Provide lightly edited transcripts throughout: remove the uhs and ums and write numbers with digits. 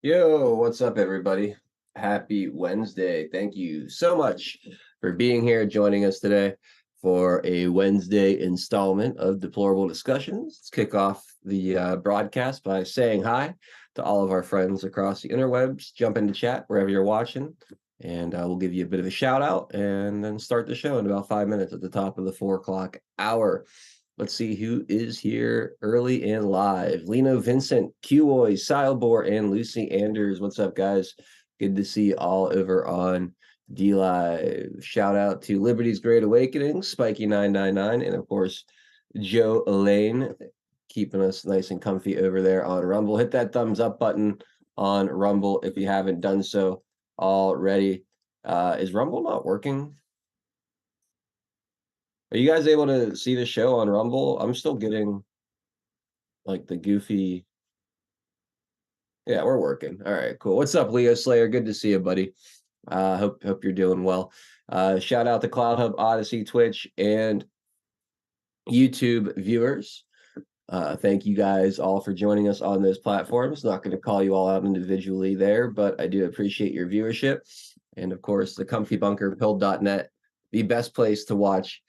Yo, what's up, everybody? Happy Wednesday. Thank you so much for being here, joining us today for a Wednesday installment of Deplorable Discussions. Let's kick off the broadcast by saying hi to all of our friends across the interwebs. Jump into chat wherever you're watching, and we'll give you a bit of a shout out and then start the show in about 5 minutes at the top of the 4 o'clock hour. Let's see who is here early and live. Lino Vincent, Qoy, Silebor, and Lucy Anders. What's up, guys? Good to see you all over on D Live. Shout out to Liberty's Great Awakening, Spiky999, and of course, Joe Elaine, keeping us nice and comfy over there on Rumble. Hit that thumbs up button on Rumble if you haven't done so already. Is Rumble not working? Are you guys able to see the show on Rumble? I'm still getting like the goofy. Yeah, we're working. All right, cool. What's up, Leo Slayer? Good to see you, buddy. Hope you're doing well. Shout out to Cloud Hub, Odyssey, Twitch, and YouTube viewers. Thank you guys all for joining us on those platforms. Not going to call you all out individually there, but I do appreciate your viewership. And of course, the Comfy Bunker, Pill.net, the best place to watch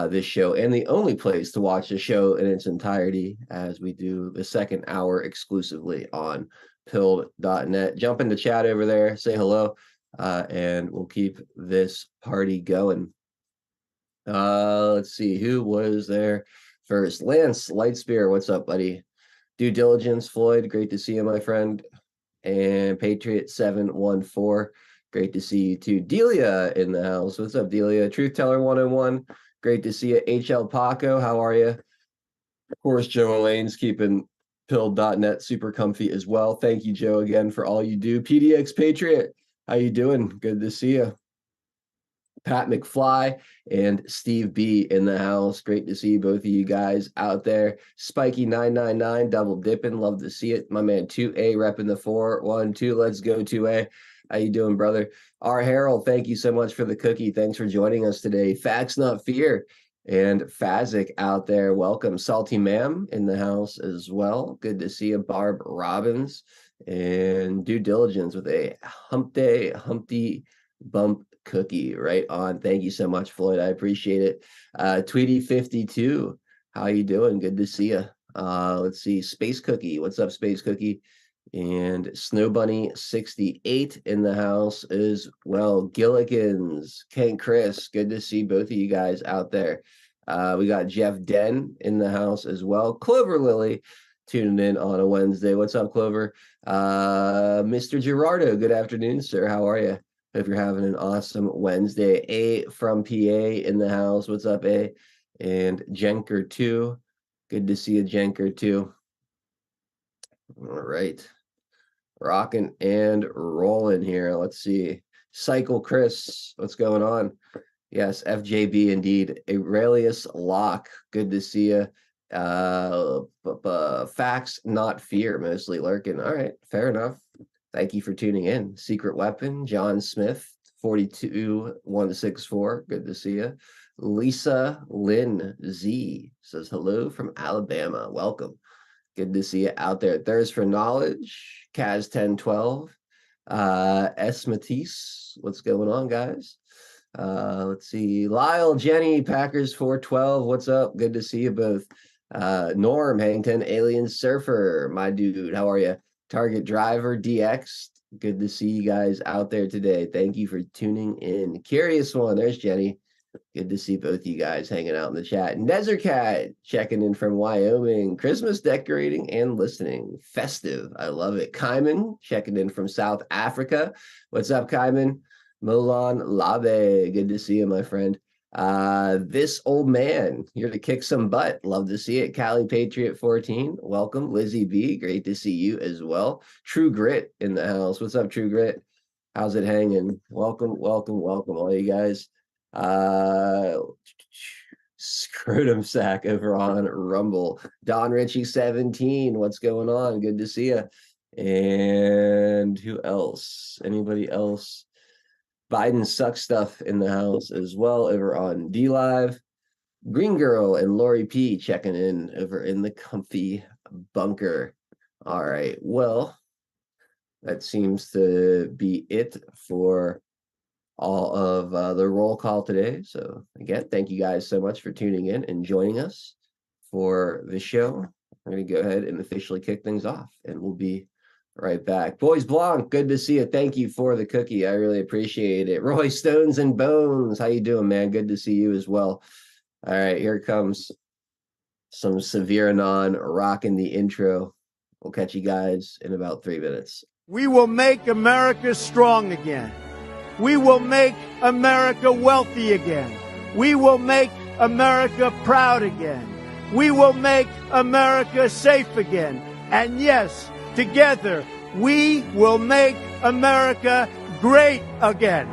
this show and the only place to watch the show in its entirety, as we do the second hour exclusively on Pill.net. Jump into chat over there, say hello, and we'll keep this party going. Let's see who was there first. Lance Lightspear, what's up, buddy? Due Diligence, Floyd, great to see you, my friend. And Patriot 714, great to see you too. Delia in the house. What's up, Delia? Truth Teller 101, great to see you. HL Paco, how are you? Of course, Joe Elaine's keeping Pill.net super comfy as well. Thank you, Joe, again for all you do. PDX Patriot, how you doing? Good to see you. Pat McFly and Steve B in the house. Great to see both of you guys out there. Spiky999 double dipping. Love to see it. My man 2A repping the 412. Let's go 2A. How you doing, brother? R. Harold, thank you so much for the cookie. Thanks for joining us today. Facts Not Fear and Fazik out there. Welcome. Salty Ma'am in the house as well. Good to see you. Barb Robbins and Due Diligence with a Humpty Bump cookie right on. Thank you so much, Floyd. I appreciate it. Tweety 52, how you doing? Good to see you. Let's see, Space Cookie, what's up, Space Cookie? And Snow Bunny 68 in the house as well. Gillikins, Ken Chris, good to see both of you guys out there. We got Jeff Den in the house as well. Clover Lily tuning in on a Wednesday. What's up, Clover? Mr. Gerardo, good afternoon, sir. How are you? Hope you're having an awesome Wednesday. A from PA in the house. What's up, A? And Jenker 2. Good to see you, Jenker 2. All right. Rocking and rolling here. Let's see. Cycle Chris, what's going on? Yes, FJB indeed. Aurelius Locke, good to see you. Facts, not fear, mostly lurking. All right, fair enough. Thank you for tuning in. Secret Weapon, John Smith, 42164. Good to see you. Lisa Lynn Z says hello from Alabama. Welcome. Good to see you out there. Thirst for Knowledge, Kaz 1012. S Matisse. What's going on, guys? Let's see. Lyle, Jenny, Packers 412. What's up? Good to see you both. Norm, Hangton, Alien Surfer, my dude. How are you? Target Driver DX, good to see you guys out there today. Thank you for tuning in. Curious One, there's Jenny. Good to see both you guys hanging out in the chat. Desert Cat checking in from Wyoming. Christmas decorating and listening. Festive, I love it. Kaiman checking in from South Africa. What's up, Kaiman? Molan Labe, good to see you, my friend. This old man here to kick some butt. Love to see it. Cali Patriot 14, welcome. Lizzie B, great to see you as well. True Grit in the house. What's up, True Grit? How's it hanging? Welcome, welcome, welcome, all you guys. Scrotum Sack over on Rumble. Don Ritchie 17, what's going on? Good to see you. And who else? Anybody else? Biden sucks stuff in the house as well over on D Live. Green Girl and Lori P checking in over in the comfy bunker. All right. Well, that seems to be it for all of the roll call today. So again, thank you guys so much for tuning in and joining us for the show. We're going to go ahead and officially kick things off, and we'll be right back. Boys Blanc, good to see you. Thank you for the cookie. I really appreciate it. Roy Stones and Bones, how you doing, man? Good to see you as well. All right, here comes some Severe Non rocking the intro. We'll catch you guys in about 3 minutes. We will make America strong again. We will make America wealthy again. We will make America proud again. We will make America safe again. And yes, together, we will make America great again.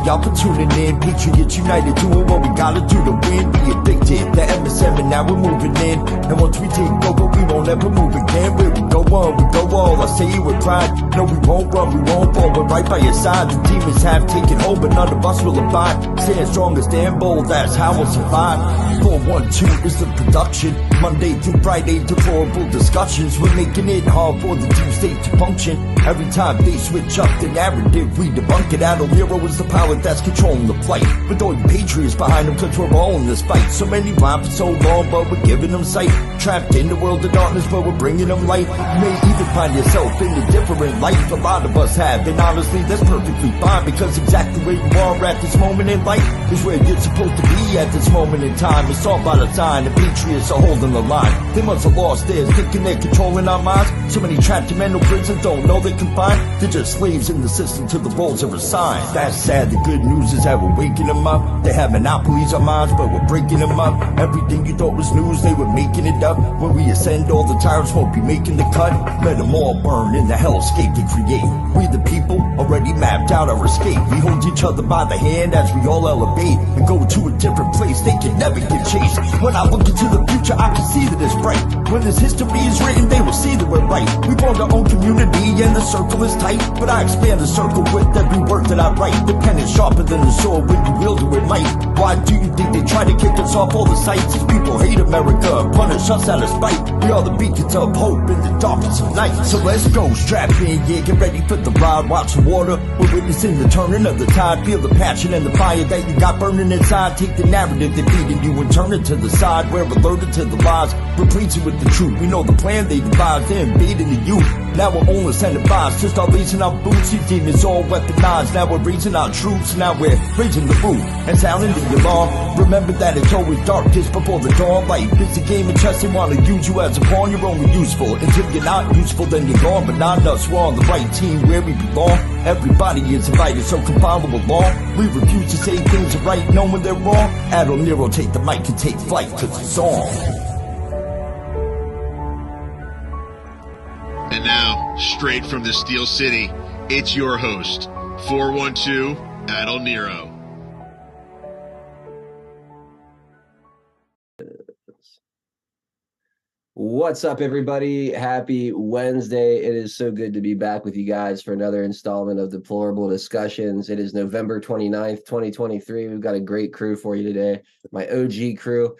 Y'all for tuning in, Patriots United, doing what we gotta do to win. Be addicted, the MSM, and now we're moving in. And once we take over, we won't ever move again. Where we go on, we go all. I say it with pride. No, we won't run, we won't fall. We're right by your side. The demons have taken hold, but none of us will abide. Stand strong, stand bold, that's how we'll survive. 412 is the production. Monday through Friday, deplorable discussions. We're making it hard for the deep state to function. Every time they switch up the narrative, we debunk it. Adol Nero is the power that's controlling the fight. With all the patriots behind them, cause we're all in this fight. So many rhyme for so long, but we're giving them sight. Trapped in the world of darkness, but we're bringing them light. You may even find yourself in a different life. A lot of us have, and honestly, that's perfectly fine. Because exactly where you are at this moment in life is where you're supposed to be at this moment in time. It's all by design, the patriots are holding the line. They must have lost theirs, thinking they're controlling our minds. So many trapped in mental prisons don't know they can find. They're just slaves in the system till the roles are assigned. That's sad, the good news is that we're waking them up. They have monopolies on minds, but we're breaking them up. Everything you thought was news, they were making it up. When we ascend, all the tyrants won't be making the cut. Let them all burn in the hellscape they create. We the people already mapped out our escape. We hold each other by the hand as we all elevate and go to a different place. They can never get chased. When I look into the future, I can see that it's bright. When this history is written, they will see that we're right. We formed our own community and the circle is tight. But I expand the circle with every word that I write. The pen is sharper than the sword when you wield it with might. Why do you think they try to kick us off all the sites? These people hate America, punish us out of spite. We are the beacons of hope in the darkness of night. So let's go, strap in, yeah, get ready for the ride. Watch the water, we're witnessing the turning of the tide. Feel the passion and the fire that you got burning inside. Take the narrative they're feeding you and turn it to the side. We're alerted to the lies, replacing with the truth. We know the plan they devised, they're invading the youth. Now we're only sending vibes to start lacing our boots. These demons all weaponized. Now we're raising our troops. Now we're raising the roof and sounding the alarm. Remember that it's always darkest before the dawn. Life is a game of chess. They want to use you as a pawn. You're only useful until you're not useful. Then you're gone. But not us. We're on the right team where we belong. Everybody is invited, so come follow along. We refuse to say things are right, knowing they're wrong. Adol Nero, take the mic and take flight, cause it's on. And now, straight from the Steel City, it's your host, 412 Adol Nero. What's up, everybody? Happy Wednesday. It is so good to be back with you guys for another installment of Deplorable Discussions. It is November 29th, 2023. We've got a great crew for you today. My OG crew,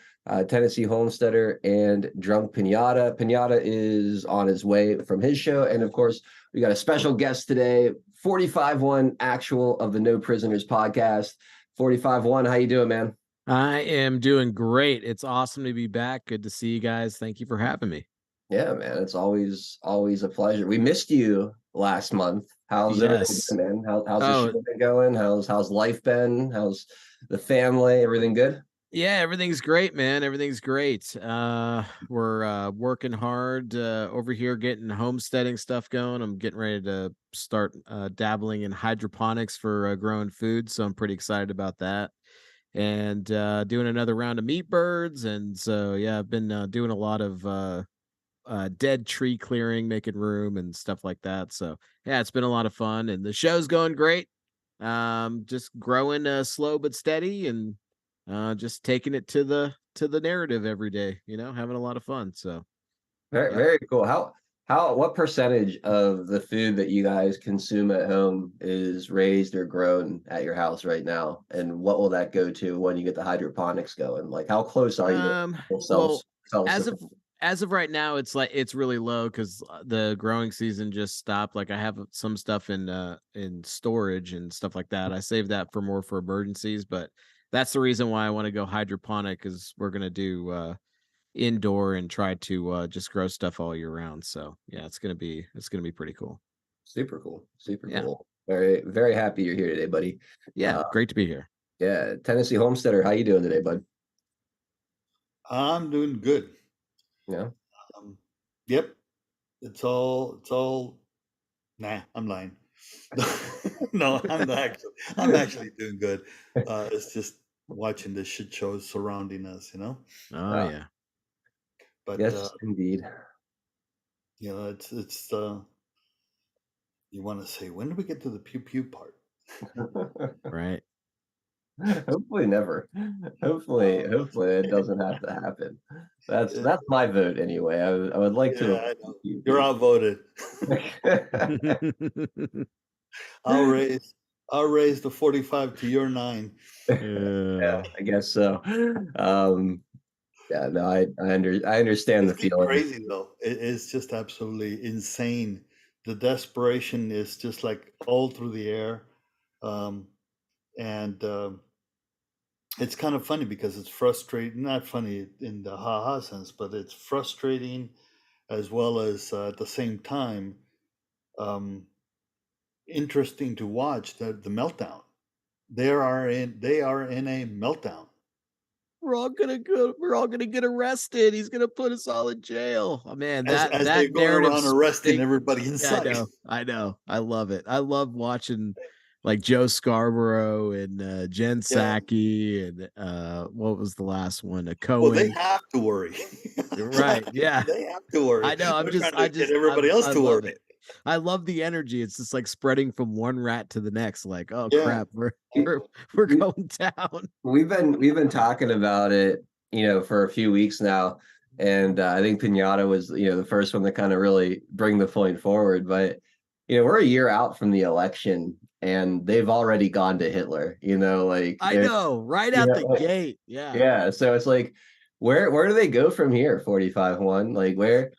Tennessee Homesteader and Drunk Pinata. Pinata is on his way from his show. And of course, we got a special guest today, 45-1 actual of the No Prisoners podcast. 45-1, how you doing, man? I am doing great. It's awesome to be back. Good to see you guys. Thank you for having me. Yeah, man. It's always a pleasure. We missed you last month. How's everything been, man? How's the show been going? How's life been? How's the family? Everything good? Yeah, everything's great, man. Everything's great. We're working hard over here, getting homesteading stuff going. I'm getting ready to start dabbling in hydroponics for growing food, so I'm pretty excited about that. And doing another round of meat birds. And so, yeah, I've been doing a lot of dead tree clearing, making room and stuff like that. So, yeah, it's been a lot of fun. And the show's going great. Just growing slow but steady. And just taking it to the narrative every day, having a lot of fun. So Very, yeah. very cool. What percentage of the food that you guys consume at home is raised or grown at your house right now? And what will that go to when you get the hydroponics going? Like, how close are you to full Well, self as sufficient? of as of right now, it's really low because the growing season just stopped. Like I have some stuff in storage and stuff like that. I save that for more for emergencies, but that's the reason why I want to go hydroponic is we're gonna do indoor and try to just grow stuff all year round. So yeah, it's gonna be pretty cool. Super cool. Super Yeah. cool. Very, very happy you're here today, buddy. Yeah, Uh, great to be here. yeah, Tennessee Homesteader, how you doing today, bud? I'm doing good. Yeah. Yep. It's all nah, I'm lying. No, I'm actually doing good. It's just watching the shit shows surrounding us, Oh Uh, yeah. But yes, indeed. it's you want to say, when do we get to the pew pew part? Right. Hopefully never. Hopefully it doesn't have to happen. That's my vote anyway. I would like to Yeah, avoid I know. You're PvP. outvoted. I'll raise I'll raise the 45 to your 9. Yeah, uh, I guess so. Um, yeah, no, I understand It's the getting feeling. crazy though. It's just absolutely insane. The desperation is just like all through the air. Um, and it's kind of funny because it's frustrating, not funny in the haha sense, but it's frustrating as well as at the same time um, interesting to watch the meltdown. They are in a meltdown. we're all gonna get arrested. He's gonna put us all in jail. Oh man, as that as they're that going narrative around arresting spreading. everybody Yeah, I inside. know. I know. I love it. I love watching like Joe Scarborough and Jen Yeah. Psaki and what was the last one? A Well, they Cohen. have to worry. Right. Yeah. They have to worry. I know. They're trying to get everybody else I to love worry. it. I love the energy. It's just like spreading from one rat to the next. Like, oh Yeah. crap, we're We, we're we're we, going down. we've been talking about it, for a few weeks now, and I think Pinata was, the first one to kind of really bring the point forward. But we're a year out from the election, and they've already gone to Hitler. Like I know, right you out know, the like, gate. Yeah. yeah. So it's like, where do they go from here? 45-1. Like where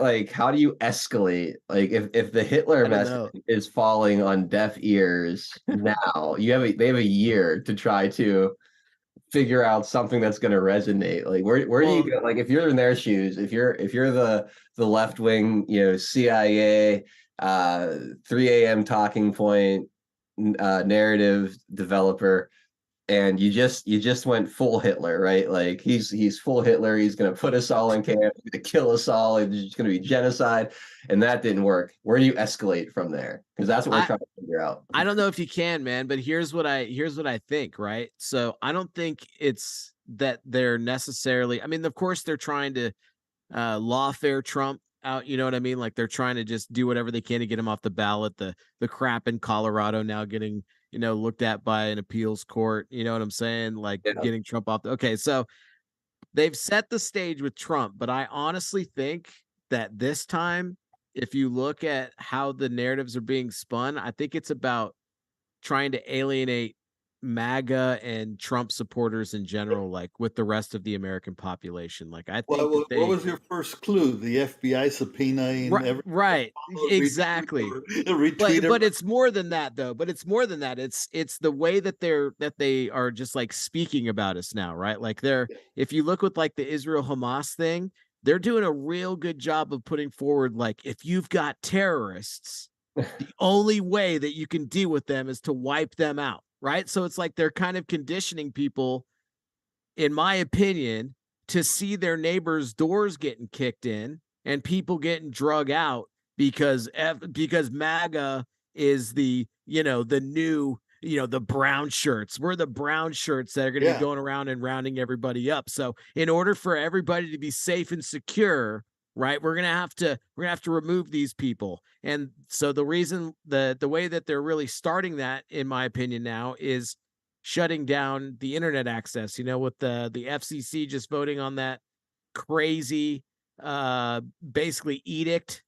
like how do you escalate? Like if the Hitler I don't message know. is falling on deaf ears now, they have a year to try to figure out something that's going to resonate. Like where do you Well, go? Like if you're in their shoes, if you're the left wing, CIA 3 a.m. talking point narrative developer, and you just went full Hitler, right? Like he's full Hitler. He's gonna put us all in camp, he's gonna kill us all. It's gonna be genocide, and that didn't work. Where do you escalate from there? Because that's what we're I trying to figure out. I don't know if you can, man, but here's what I think, right? So I don't think it's that they're necessarily. I mean, of course, they're trying to lawfare Trump out. You know what I mean? Like they're trying to just do whatever they can to get him off the ballot. The crap in Colorado now getting looked at by an appeals court. You know what I'm saying? Like Yeah, getting Trump off. Okay, so they've set the stage with Trump, but I honestly think that this time, if you look at how the narratives are being spun, I think it's about trying to alienate MAGA and Trump supporters in general, like with the rest of the American population. Like I Well, think that what they was your first clue? The FBI subpoenaing right, everybody right, exactly. retweet But everybody. it's more than that though. But it's more than that. It's the way that they are just like speaking about us now, right? Like if you look with like the Israel Hamas thing, they're doing a real good job of putting forward like if you've got terrorists, the only way that you can deal with them is to wipe them out, right? So it's like they're kind of conditioning people, in my opinion, to see their neighbors' doors getting kicked in and people getting drug out because MAGA is the new the brown shirts. We're the brown shirts that are going to be Yeah. going around and rounding everybody up. So in order for everybody to be safe and secure, right, we're gonna have to remove these people. And so the reason the way that they're really starting that, in my opinion, now is shutting down the internet access, with the FCC just voting on that crazy basically edict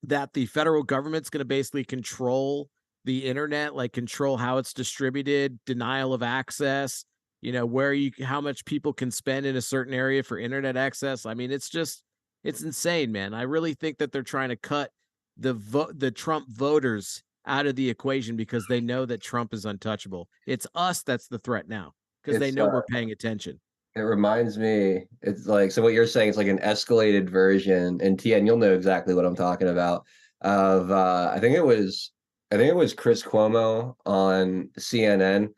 that the federal government's going to basically control the internet, like control how it's distributed, denial of access, how much people can spend in a certain area for internet access. I mean, it's insane, man. I really think that they're trying to cut the Trump voters out of the equation because they know that Trump is untouchable. It's us that's the threat now because they It's know we're paying attention. it reminds me, it's like, so what you're saying, it's like an escalated version, and TN, you'll know exactly what I'm talking about, of I think it was Chris Cuomo on CNN.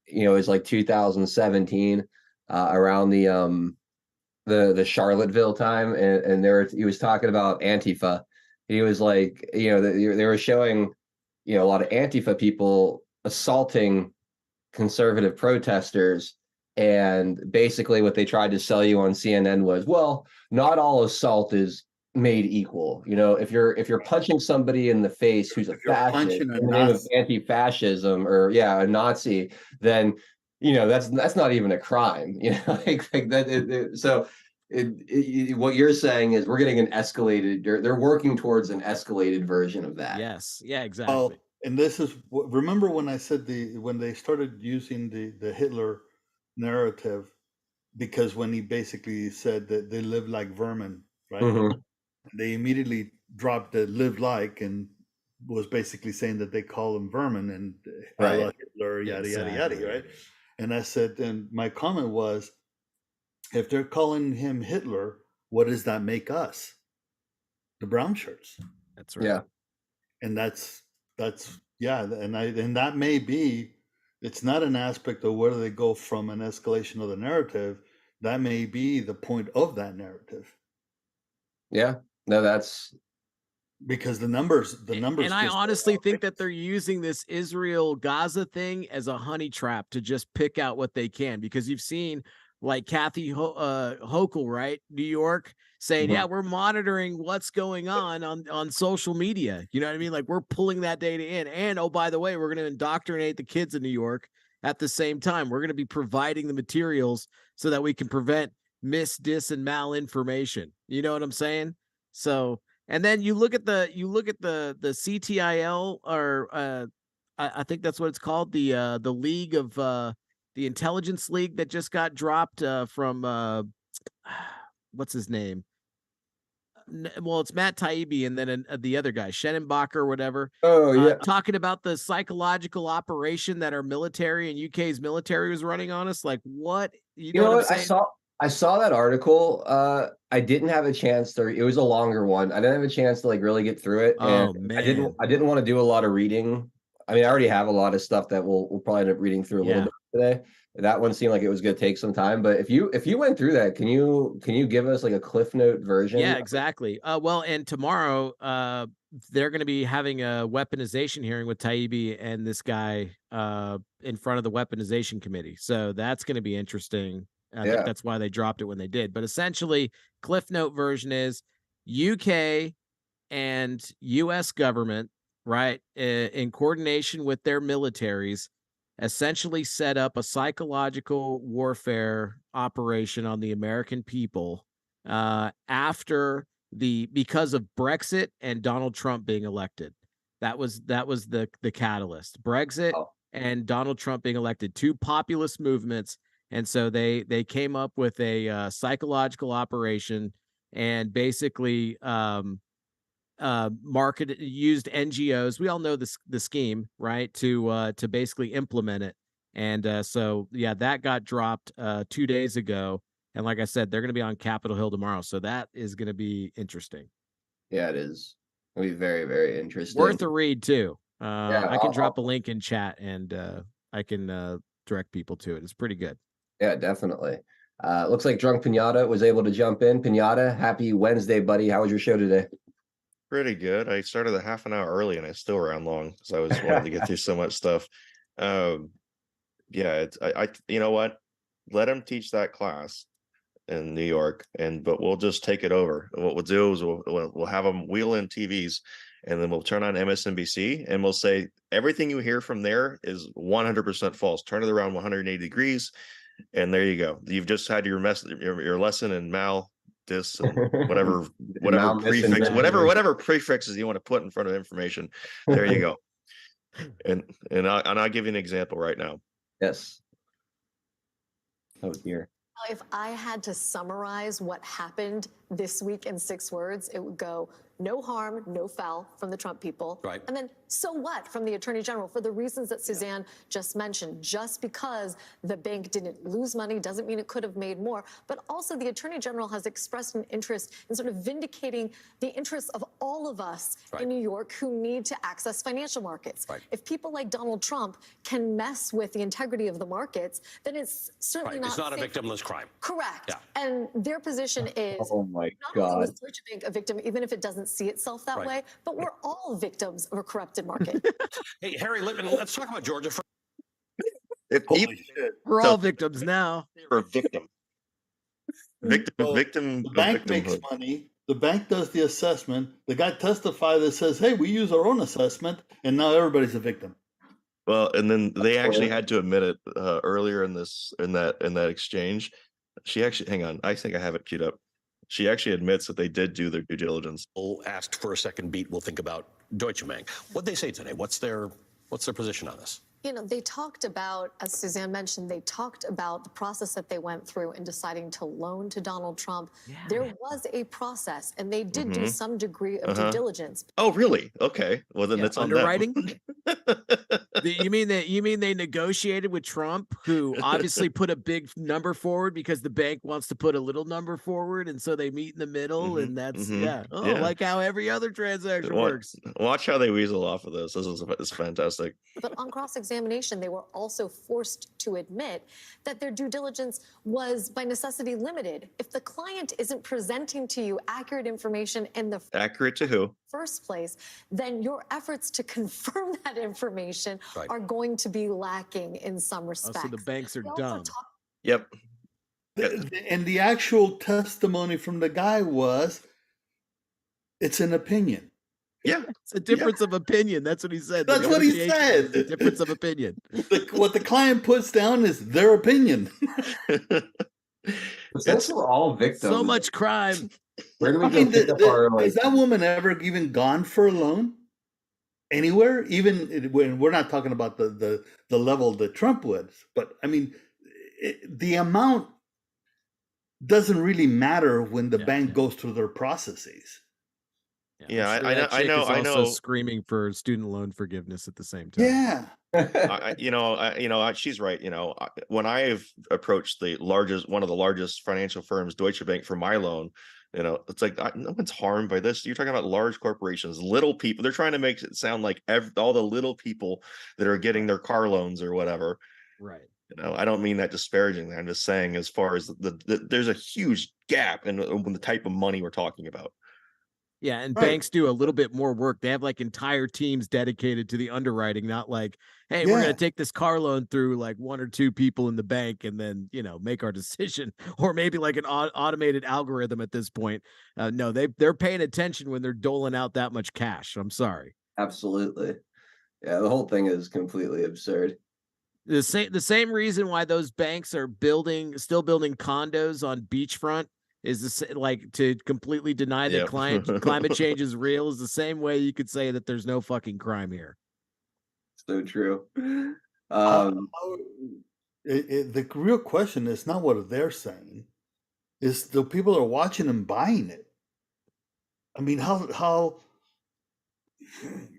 It was like 2017, around the Charlottesville time, and he was talking about Antifa. He was like, they were showing, a lot of Antifa people assaulting conservative protesters. And basically what they tried to sell you on CNN was, well, not all assault is made equal. If you're punching somebody in the face who's a If you're fascist punching a in the name of Nazi, anti-fascism, or a Nazi, then that's not even a crime. Like that. So what you're saying is we're getting an escalated. They're working towards an escalated version of that. Yes. Yeah, exactly. well, and this is remember when I said when they started using the Hitler narrative, because when he basically said that they live like vermin, right? Mhm. They immediately dropped the live like and was basically saying that they call them vermin and Right. Allah, Hitler, yada, yada, Exactly. yada, right? And I said, and my comment was, if they're calling him Hitler, what does that make us? The brown shirts. That's right. Yeah. And that's and that may be, it's not an aspect of whether they go from an escalation of the narrative. That may be the point of that narrative. Yeah. No, that's Because the numbers And I just honestly think that they're using this Israel Gaza thing as a honey trap to just pick out what they can, because you've seen like Kathy Hochul, right? New York, saying, yeah, we're monitoring what's going on social media. You know what I mean? Like, we're pulling that data in. And oh, by the way, we're going to indoctrinate the kids in New York at the same time. We're going to be providing the materials so that we can prevent dis, and malinformation. You know what I'm saying? So, and then you look at the CTIL, or I think that's what it's called, the League of the Intelligence League that just got dropped from what's his name? Well, it's Matt Taibbi, and then the other guy, Shenenbacher or whatever. Oh yeah. Talking about the psychological operation that our military and UK's military was running on us. Like, what? You know what I'm saying? I saw that article. I didn't have a chance to. It was a longer one. I didn't have a chance to like really get through it, and Oh man, I didn't want to do a lot of reading. I mean, I already have a lot of stuff that we'll probably end up reading through a little bit today. That one seemed like it was going to take some time, but if you went through that, can you give us like a Cliff Note version? Yeah, exactly. Well, and tomorrow, they're going to be having a weaponization hearing with Taibbi and this guy in front of the weaponization committee. So that's going to be interesting. I think that's why they dropped it when they did. But essentially, Cliff Note version is UK and US government, right, in coordination with their militaries, essentially set up a psychological warfare operation on the American people because of Brexit and Donald Trump being elected. That was the catalyst. Brexit and Donald Trump being elected, two populist movements. And so they came up with a psychological operation and basically used NGOs. We all know the scheme, right? To basically implement it. And so yeah, that got dropped 2 days ago. And like I said, they're going to be on Capitol Hill tomorrow, so that is going to be interesting. Yeah, it is. It'll be very, very interesting. Worth a read too. Yeah, I can drop a link in chat, and I can direct people to it. It's pretty good. Yeah, definitely. Looks like Drunk Pinata was able to jump in. Pinata, happy Wednesday, buddy. How was your show today? Pretty good. I started a half an hour early and I still ran long because I was wanting to get through so much stuff. Yeah, I you know what? Let him teach that class in New York, but we'll just take it over. And what we'll do is we'll have them wheel in TVs and then we'll turn on MSNBC and we'll say everything you hear from there is 100% false. Turn it around 180 degrees, and there you go. You've just had your lesson in dis and whatever prefix, whatever prefixes you want to put in front of information. There you go. And I'll give you an example right now. Yes. Oh dear. If I had to summarize what happened this week in 6 words, it would go: no harm, no foul from the Trump people. Right. And then so what from the Attorney General, for the reasons that Suzanne just mentioned. Just because the bank didn't lose money doesn't mean it could have made more. But also the Attorney General has expressed an interest in sort of vindicating the interests of all of us in New York who need to access financial markets. If people like Donald Trump can mess with the integrity of the markets, then it's certainly not. It's not a victimless crime. Correct. And their position is, oh my not God. only was Deutsche Bank a victim, even if it doesn't see itself that way, but we're all victims of a corrupted market. Hey, Harry Lippman, let's talk about Georgia. We're all victims now. You're a victim. Victim. The bank makes money. The bank does the assessment. The guy testifies that says, "Hey, we use our own assessment," and now everybody's a victim. Well, and then they actually had to admit it earlier in that exchange. She actually, hang on, I think I have it queued up. She actually admits that they did do their due diligence. Asked for a second beat. We'll think about Deutsche Bank. What'd they say today? What's their position on this? You know, they talked about, as Suzanne mentioned, they talked about the process that they went through in deciding to loan to Donald Trump. There was a process, and they did do some degree of due diligence. Oh, really? Okay. Well, then that's underwriting. You mean they negotiated with Trump, who obviously put a big number forward because the bank wants to put a little number forward, and so they meet in the middle, and that's like how every other transaction works. Watch how they weasel off of this. This is fantastic. But on cross-examination, they were also forced to admit that their due diligence was by necessity limited. If the client isn't presenting to you accurate information in the accurate to who? First place, then your efforts to confirm that information are going to be lacking in some respects. So the banks are dumb. Yep. And the actual testimony from the guy was, it's an opinion. Yeah, it's a difference of opinion. That's what he said. That's what he said. A difference of opinion. What the client puts down is their opinion. Since we're all victims, so much crime. Where do we go pick up our, like... Has that woman ever even gone for a loan anywhere? Even when we're not talking about the level that Trump was, but I mean, the amount doesn't really matter when the bank goes through their processes. Yeah, sure I know. Also screaming for student loan forgiveness at the same time. Yeah. She's right. When I've approached one of the largest financial firms, Deutsche Bank, for my loan, it's like no one's harmed by this. You're talking about large corporations, little people. They're trying to make it sound like all the little people that are getting their car loans or whatever. Right. I don't mean that disparagingly. I'm just saying, as far as there's a huge gap in the type of money we're talking about. Yeah, and banks do a little bit more work. They have like entire teams dedicated to the underwriting, not like, hey, we're going to take this car loan through like 1 or 2 people in the bank and then, make our decision, or maybe like an automated algorithm at this point. No, they're paying attention when they're doling out that much cash. I'm sorry. Absolutely. Yeah, the whole thing is completely absurd. The same reason why those banks are still building condos on beachfront is this, like, to completely deny that climate change is real, is the same way you could say that there's no fucking crime here. So true. The real question is not what they're saying, is the people are watching and buying it. I mean, how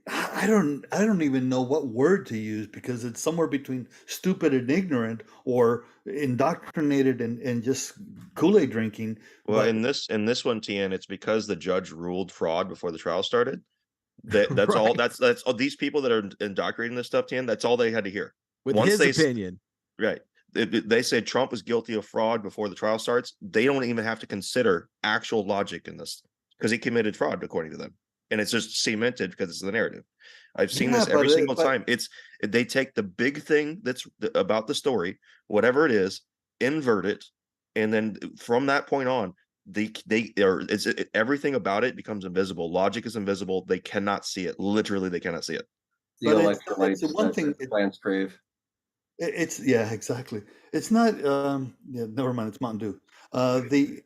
I don't even know what word to use, because it's somewhere between stupid and ignorant, or indoctrinated and just Kool-Aid drinking. Well, in this one, TN, it's because the judge ruled fraud before the trial started. That's all. That's all. These people that are indoctrinating this stuff, TN, that's all they had to hear. With his opinion, right? They said Trump was guilty of fraud before the trial starts. They don't even have to consider actual logic in this, because he committed fraud according to them. And it's just cemented because it's the narrative. I've seen this every single time. They take the big thing that's about the story, whatever it is, invert it, and then from that point on, everything about it becomes invisible. Logic is invisible. They cannot see it. Literally, they cannot see it. The But electrolytes it's one that thing. plants crave. It's yeah, exactly. It's not yeah, never mind, it's Mountain Dew. The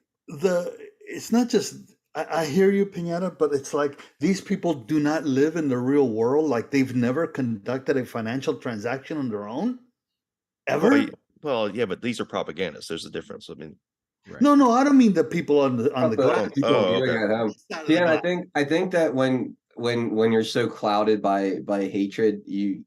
it's not just I hear you, Pinata, but it's like these people do not live in the real world. Like they've never conducted a financial transaction on their own Well, ever. well, yeah, but these are propagandists. There's a difference. I mean, Right. No, I don't mean the people on Not the the glass. people oh, viewing okay. at home. Side of the Yeah, glass. I think that when you're so clouded by hatred, you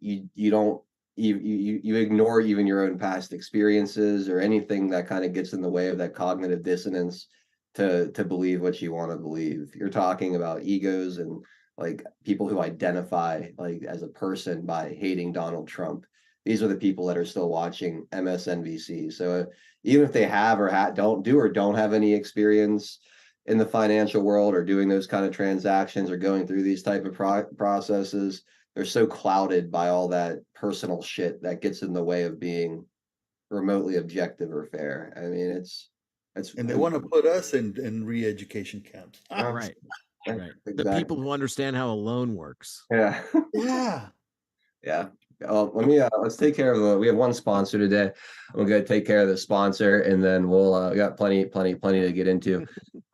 don't you ignore even your own past experiences or anything that kind of gets in the way of that cognitive dissonance to believe what you want to believe. You're talking about egos and like people who identify like as a person by hating Donald Trump. These are the people that are still watching MSNBC. So even if they have or don't have any experience in the financial world or doing those kind of transactions or going through these type of processes, they're so clouded by all that personal shit that gets in the way of being remotely objective or fair. I mean, it's And they want to put us in re-education camps. Right. Right. The exactly. people who understand how a loan works. Yeah. Yeah. Yeah. Let me let's take care of we have one sponsor today. I'm gonna take care of the sponsor and then we'll we got plenty to get into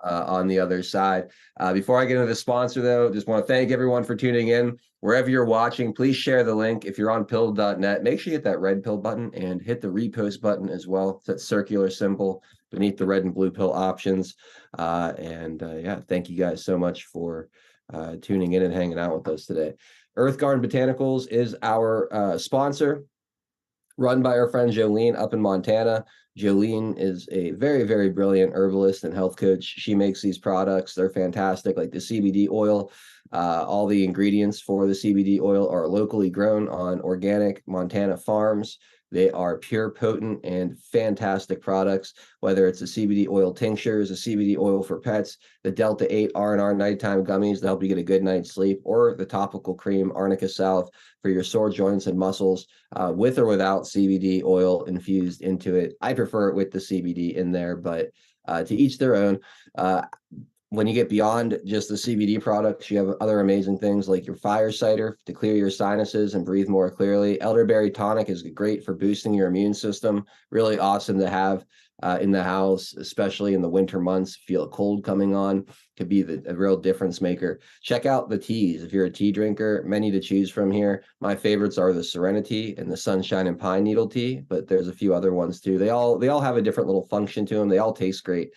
on the other side. Before I get into the sponsor though, just want to thank everyone for tuning in. Wherever you're watching, please share the link. If you're on pill.net, make sure you hit that red pill button and hit the repost button as well. It's that circular symbol beneath the red and blue pill options. Yeah, thank you guys so much for tuning in and hanging out with us today. Earth Garden Botanicals is our sponsor, run by our friend Jolene up in Montana. Jolene is a very, very brilliant herbalist and health coach. She makes these products. They're fantastic, like the CBD oil. All the ingredients for the CBD oil are locally grown on organic Montana farms. They are pure, potent, and fantastic products, whether it's the CBD oil tinctures, the CBD oil for pets, the Delta 8 R&R nighttime gummies to help you get a good night's sleep, or the topical cream Arnica Salve for your sore joints and muscles, with or without CBD oil infused into it. I prefer it with the CBD in there, but to each their own. When you get beyond just the CBD products, you have other amazing things like your fire cider to clear your sinuses and breathe more clearly. Elderberry tonic is great for boosting your immune system. Really awesome to have in the house, especially in the winter months. Feel a cold coming on, could be a real difference maker. Check out the teas. If you're a tea drinker, many to choose from here. My favorites are the Serenity and the Sunshine and Pine Needle tea, but there's a few other ones too. They all have a different little function to them. They all taste great.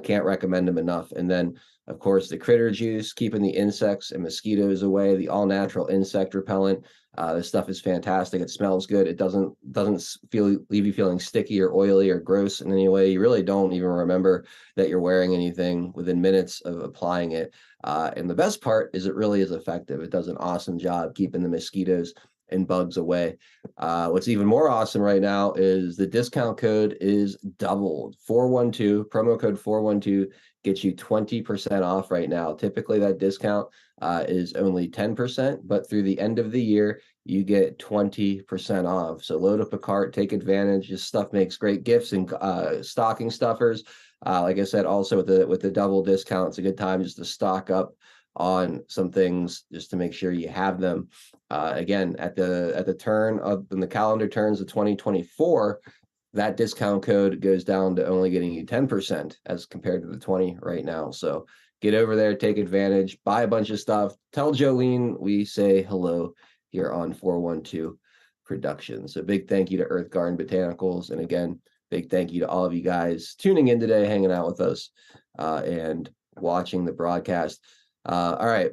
Can't recommend them enough. And then, of course, the critter juice, keeping the insects and mosquitoes away, the all-natural insect repellent. This stuff is fantastic. It smells good. It doesn't leave you feeling sticky or oily or gross in any way. You really don't even remember that you're wearing anything within minutes of applying it. And the best part is it really is effective. It does an awesome job keeping the mosquitoes and bugs away. What's even more awesome right now is the discount code is doubled. 412, promo code 412 gets you 20% off right now. Typically that discount is only 10%, but through the end of the year, you get 20% off. So load up a cart, take advantage. This stuff makes great gifts and stocking stuffers. Like I said, also with the double discount, it's a good time just to stock up on some things just to make sure you have them. Again, at the turn of when the calendar turns of 2024, that discount code goes down to only getting you 10% as compared to the 20 right now. So get over there, take advantage, buy a bunch of stuff. Tell Jolene we say hello here on 412 Productions. So big thank you to Earth Garden Botanicals. And again, big thank you to all of you guys tuning in today, hanging out with us, and watching the broadcast. All right.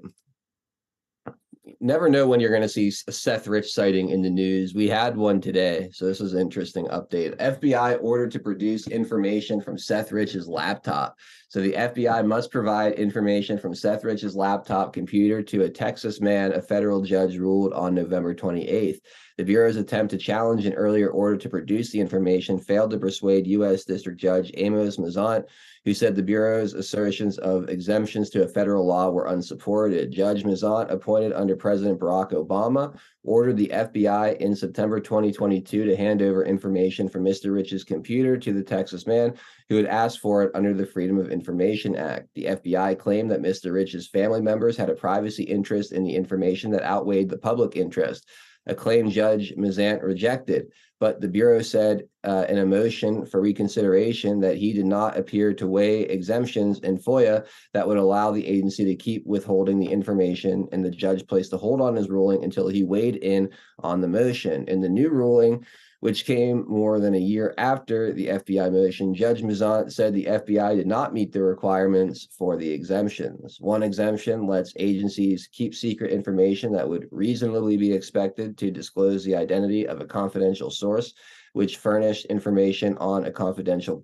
Never know when you're going to see a Seth Rich sighting in the news. We had one today, so this is an interesting update. FBI ordered to produce information from Seth Rich's laptop. So the FBI must provide information from Seth Rich's laptop computer to a Texas man, a federal judge ruled on November 28th. The Bureau's attempt to challenge an earlier order to produce the information failed to persuade U.S. District Judge Amos Mazant, who said the Bureau's assertions of exemptions to a federal law were unsupported. Judge Mazant, appointed under President Barack Obama, ordered the FBI in September 2022 to hand over information from Mr. Rich's computer to the Texas man who had asked for it under the Freedom of Information Act. The FBI claimed that Mr. Rich's family members had a privacy interest in the information that outweighed the public interest, a claim Judge Mazant rejected. But the Bureau said in a motion for reconsideration that he did not appear to weigh exemptions in FOIA that would allow the agency to keep withholding the information, and the judge placed a hold on his ruling until he weighed in on the motion. In the new ruling, which came more than a year after the FBI motion, Judge Mazant said the FBI did not meet the requirements for the exemptions. One exemption lets agencies keep secret information that would reasonably be expected to disclose the identity of a confidential source, which furnished information on a confidential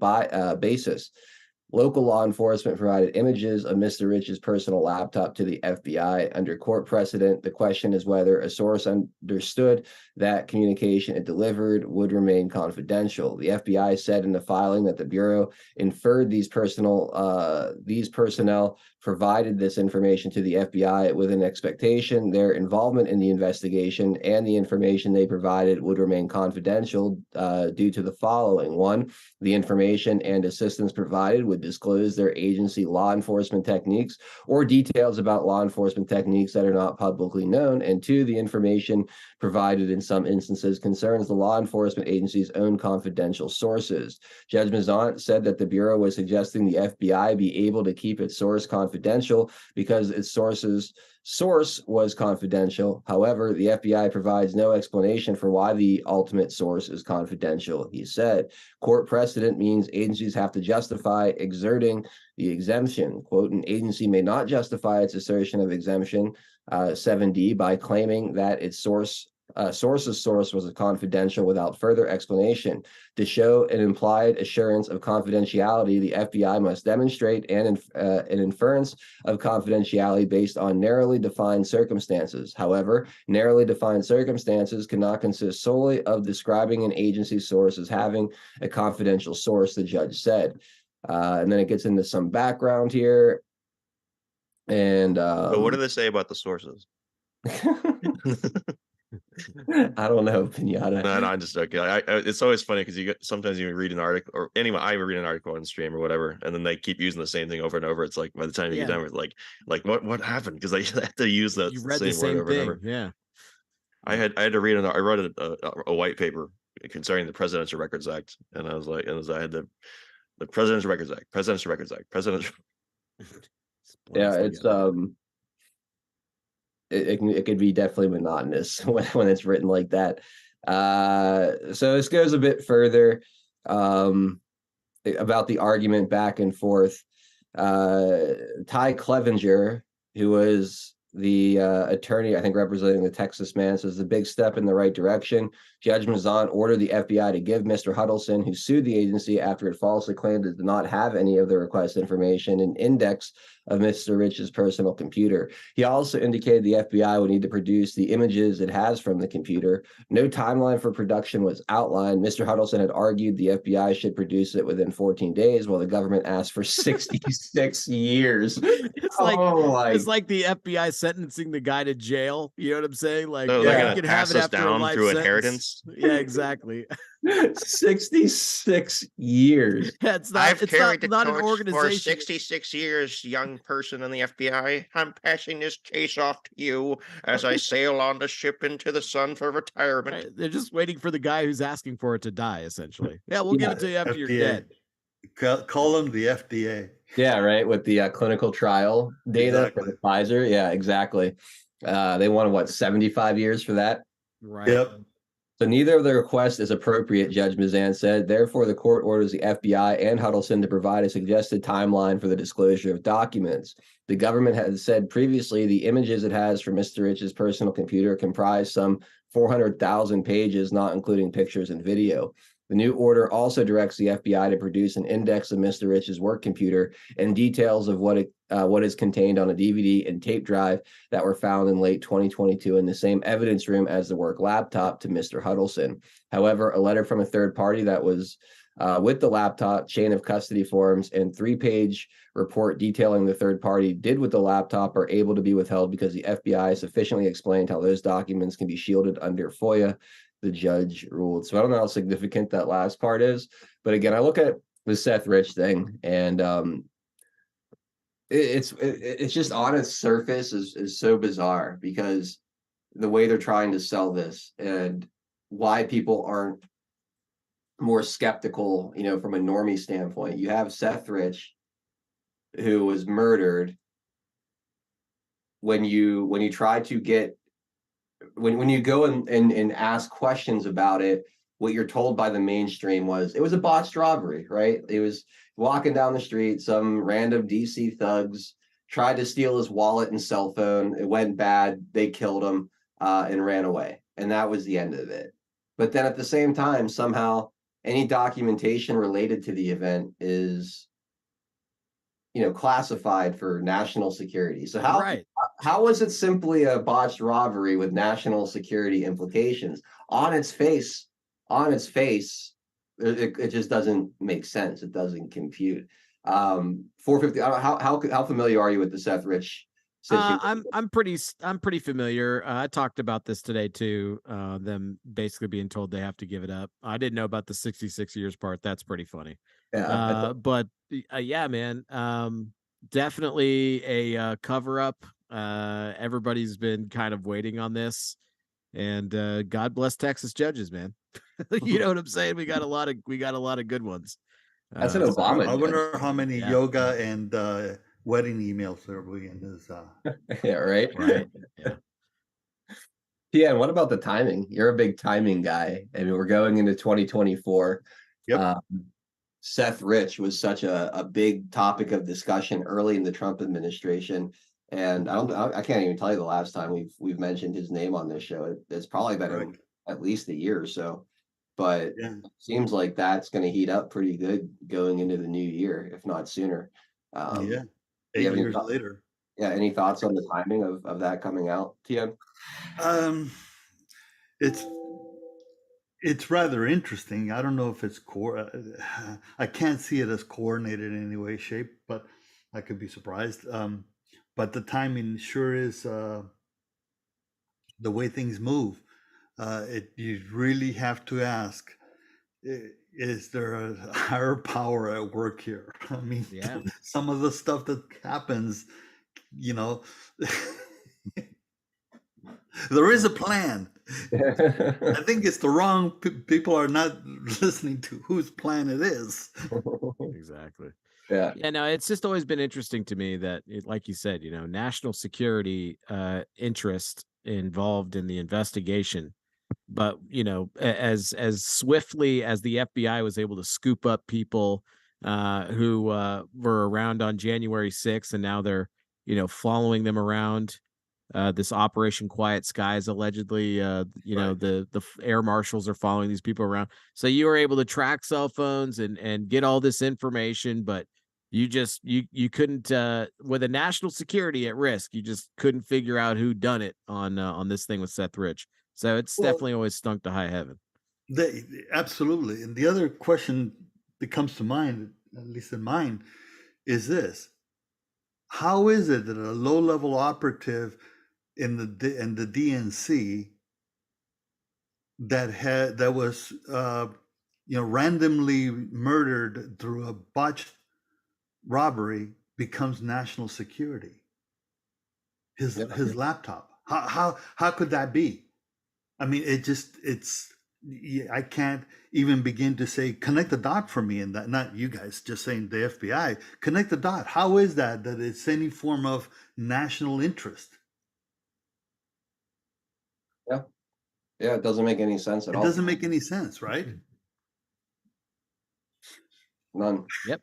basis. Local law enforcement provided images of Mr. Rich's personal laptop to the FBI. Under court precedent, the question is whether a source understood that communication it delivered would remain confidential. The FBI said in the filing that the Bureau inferred these personnel provided this information to the FBI with an expectation their involvement in the investigation and the information they provided would remain confidential due to the following. One, the information and assistance provided would disclose their agency law enforcement techniques or details about law enforcement techniques that are not publicly known. And two, the information provided in some instances concerns the law enforcement agency's own confidential sources. Judge Mazant said that the Bureau was suggesting the FBI be able to keep its source confidential because its source was confidential. However, the FBI provides no explanation for why the ultimate source is confidential. He said, court precedent means agencies have to justify exerting the exemption. Quote, an agency may not justify its assertion of exemption 7D by claiming that its source's source was confidential without further explanation. To show an implied assurance of confidentiality, the FBI must demonstrate an inference of confidentiality based on narrowly defined circumstances. However, narrowly defined circumstances cannot consist solely of describing an agency's source as having a confidential source, the judge said. And then it gets into some background here. And but what do they say about the sources? I don't know, Pinata. No, I'm just joking. It's always funny because sometimes you read an article, or anyway, I read an article on stream or whatever, and then they keep using the same thing over and over. It's like by the time you get done with like what happened, because they have to use the same word over and over. Yeah, I had to read I wrote a white paper concerning the Presidential Records Act, and I had the Presidential Records Act, Presidential. Yeah, it's it could be definitely monotonous when it's written like that. So this goes a bit further about the argument back and forth. Ty Clevenger, who was the attorney, I think, representing the Texas man, says the big step in the right direction. Judge Mazant ordered the FBI to give Mr. Huddleston, who sued the agency after it falsely claimed it did not have any of the request information, an index of Mr. Rich's personal computer. He also indicated the FBI would need to produce the images it has from the computer. No timeline for production was outlined. Mr. Huddleston had argued the FBI should produce it within 14 days, while the government asked for 66 years. It's like the FBI sentencing the guy to jail. You know what I'm saying? Like, no, they're gonna pass us down through inheritance. Yeah, exactly. 66 years. It's not an organization for 66 years, young person in the FBI. I'm passing this case off to you as I sail on the ship into the sun for retirement. Right. They're just waiting for the guy who's asking for it to die, essentially. Yeah, we'll give it to you after you're dead. Call them the FDA. Yeah, right, with the clinical trial data for the Pfizer. Yeah, exactly. They wanted, 75 years for that? Right. Yep. So neither of the requests is appropriate, Judge Mazant said. Therefore, the court orders the FBI and Huddleston to provide a suggested timeline for the disclosure of documents. The government had said previously the images it has from Mr. Rich's personal computer comprise some 400,000 pages, not including pictures and video. The new order also directs the FBI to produce an index of Mr. Rich's work computer and details of what is contained on a DVD and tape drive that were found in late 2022 in the same evidence room as the work laptop to Mr. Huddleston. However, a letter from a third party that was with the laptop, chain of custody forms, and 3-page report detailing the third party did with the laptop are able to be withheld because the FBI sufficiently explained how those documents can be shielded under FOIA, the judge ruled. So I don't know how significant that last part is, but again, I look at the Seth Rich thing, and it's just on its surface is so bizarre, because the way they're trying to sell this and why people aren't more skeptical, from a normie standpoint. You have Seth Rich, who was murdered. When you try to get when you go and ask questions about it, what you're told by the mainstream was it was a botched robbery, right? It was walking down the street, some random DC thugs tried to steal his wallet and cell phone. It went bad. They killed him and ran away. And that was the end of it. But then at the same time, somehow any documentation related to the event is, classified for national security. So how was it simply a botched robbery with national security implications? On its face, it just doesn't make sense. It doesn't compute. 450. How familiar are you with the Seth Rich situation? I'm pretty familiar. I talked about this today too. Them basically being told they have to give it up. I didn't know about the 66 years part. That's pretty funny. Yeah, But yeah, man. Definitely a cover up. Everybody's been kind of waiting on this, and God bless Texas judges, man. You know what I'm saying? We got a lot of good ones. that's an So, Obama. I wonder how many Yeah. yoga and wedding emails there will be in this. Yeah, right. Yeah. Yeah, and what about the timing? You're a big timing guy. I mean, we're going into 2024. Yep. Seth Rich was such a big topic of discussion early in the Trump administration, and I can't even tell you the last time we've mentioned his name on this show. It's probably been Correct. at least a year or so, but Yeah. it seems like that's going to heat up pretty good going into the new year, if not sooner. Yeah. Do you 8 have any years later. any thoughts on the timing of that coming out, Tien? It's rather interesting. I don't know if it's I can't see it as coordinated in any way, shape, but I could be surprised. But the timing sure is the way things move. You really have to ask: is there a higher power at work here? I mean, Yeah. some of the stuff that happens, there is a plan. I think it's the wrong people are not listening to whose plan it is. Exactly. Yeah. Yeah, no, it's just always been interesting to me that, like you said, national security interest involved in the investigation. But as swiftly as the FBI was able to scoop up people who were around on January 6th, and now they're following them around. This Operation Quiet Skies, allegedly, Right. the air marshals are following these people around. So you were able to track cell phones and get all this information, but you couldn't, with a national security at risk, you just couldn't figure out who done it on this thing with Seth Rich. So it's Well, definitely always stunk to high heaven. absolutely. And the other question that comes to mind, at least in mine, is this: how is it that a low-level operative in the DNC that was randomly murdered through a botched robbery becomes national security? His laptop. How could that be? I mean, I can't even begin to say, connect the dot for me, and that, not you guys just saying the FBI, connect the dot. How is that it's any form of national interest? Yeah, it doesn't make any sense at It all. doesn't make any sense, right? None. Yep.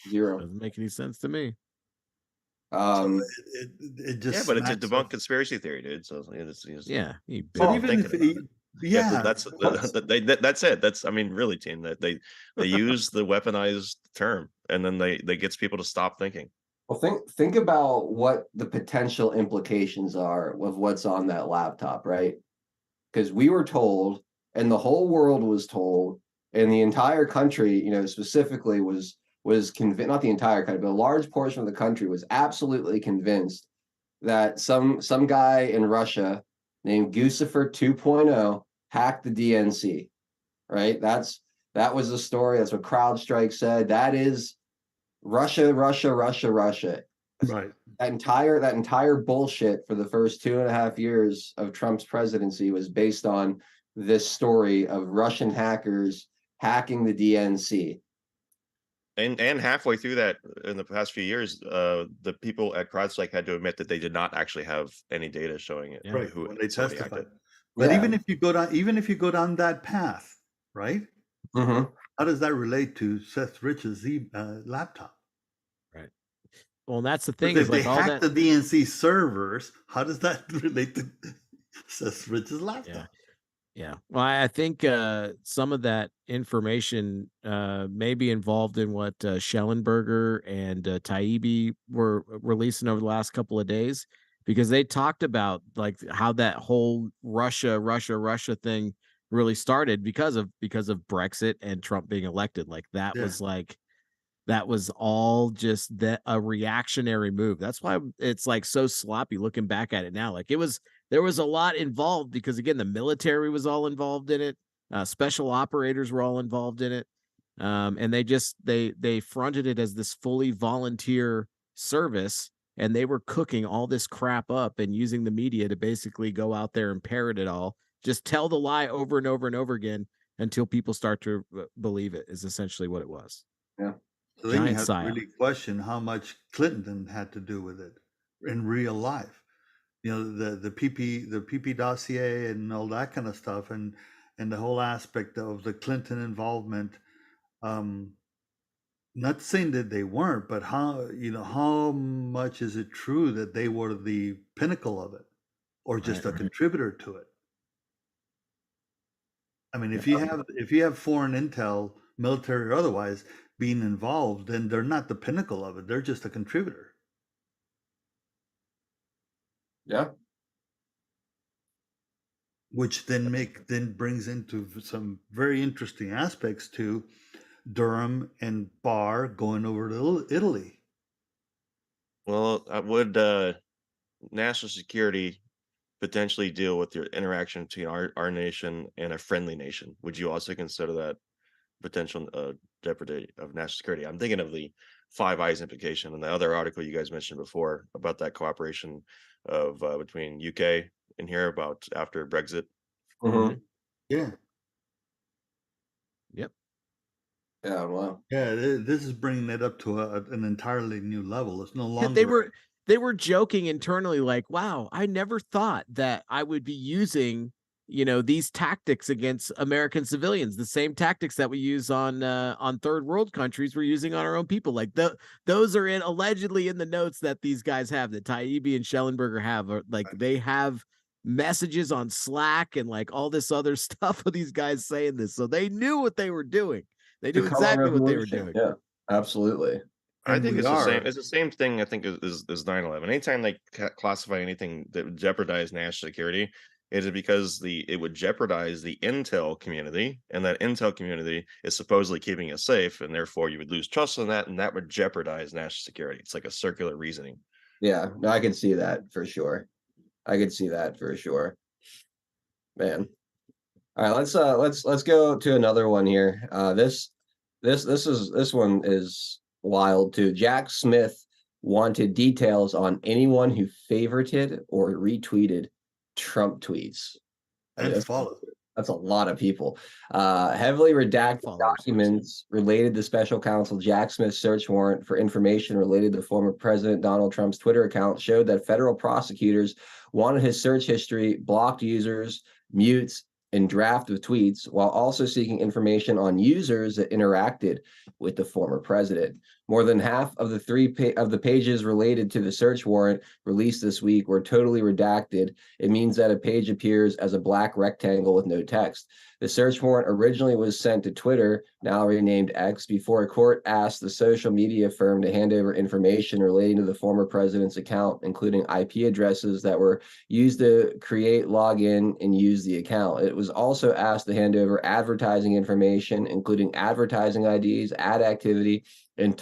Zero. Doesn't make any sense to me. So it just Yeah, but it's a smacks debunk of- conspiracy theory, dude. So Yeah. But even if thinking yeah, that's it. That's, I mean, really, team, that they use the weaponized term, and then they gets people to stop thinking. Well, think about what the potential implications are of what's on that laptop, right? Because we were told, and the whole world was told, and the entire country, specifically was convinced, not the entire country, but a large portion of the country was absolutely convinced that some guy in Russia named Guccifer 2.0 hacked the DNC, right? That was the story. That's what CrowdStrike said. That is Russia. Right. That entire bullshit for the first 2.5 years of Trump's presidency was based on this story of Russian hackers hacking the DNC. And halfway through that, in the past few years, the people at CrowdStrike had to admit that they did not actually have any data showing it. Right. Who, When they somebody testified. hacked it. But Yeah. even if you go down that path, right? Mm-hmm. How does that relate to Seth Rich's laptop? Right. Well, that's the 'Cause thing if is they like all hack that. the DNC servers, how does that relate to Seth Rich's laptop? Yeah. Well, I think some of that information may be involved in what Schellenberger and Taibbi were releasing over the last couple of days, because they talked about like how that whole Russia thing really started because of Brexit and Trump being elected. Like that Yeah. was that was all just a reactionary move. That's why it's like so sloppy looking back at it now. Like there was a lot involved because again, the military was all involved in it. Special operators were all involved in it. And they fronted it as this fully volunteer service, and they were cooking all this crap up and using the media to basically go out there and parrot it all. Just tell the lie over and over and over again until people start to believe it, is essentially what it was. Yeah. So then you Giant have to psyop. really question how much Clinton had to do with it in real life. The PP dossier and all that kind of stuff, and the whole aspect of the Clinton involvement. Not saying that they weren't, but how much is it true that they were the pinnacle of it, or just a contributor to it? I mean, if you have foreign intel, military or otherwise, being involved, then they're not the pinnacle of it. They're just a contributor. Yeah. Which then brings into some very interesting aspects to Durham and Barr going over to Italy. Well, would national security potentially deal with your interaction between our nation and a friendly nation? Would you also consider that potential jeopardy of national security? I'm thinking of the Five Eyes implication and the other article you guys mentioned before about that cooperation of between UK and here about after Brexit. Mm-hmm. Yeah. Yep. Yeah. Wow. Yeah, this is bringing it up to an entirely new level. It's no longer. They were joking internally, like, "Wow, I never thought that I would be using, these tactics against American civilians. The same tactics that we use on third world countries, we're using on our own people. Like those are allegedly in the notes that these guys have, that Taibbi and Schellenberger have. Or, like they have messages on Slack and like all this other stuff with these guys saying this. So they knew what they were doing. They knew exactly what they were doing. Yeah, absolutely. I think it's the same. It's the same thing. I think is 9/11. Anytime they classify anything that would jeopardize national security, it is because it would jeopardize the intel community, and that intel community is supposedly keeping us safe, and therefore you would lose trust in that, and that would jeopardize national security. It's like a circular reasoning. Yeah, no, I can see that for sure. Man. All right, let's go to another one here. This one is wild too. Jack Smith wanted details on anyone who favorited or retweeted Trump tweets. That's a lot of people. Heavily redacted documents related to special counsel Jack Smith's search warrant for information related to former President Donald Trump's Twitter account showed that federal prosecutors wanted his search history, blocked users, mutes, and draft of tweets, while also seeking information on users that interacted with the former president. More than half of the pages related to the search warrant released this week were totally redacted. It means that a page appears as a black rectangle with no text. The search warrant originally was sent to Twitter, now renamed X, before a court asked the social media firm to hand over information relating to the former president's account, including IP addresses that were used to create, log in, and use the account. It was also asked to hand over advertising information, including advertising IDs, ad activity, and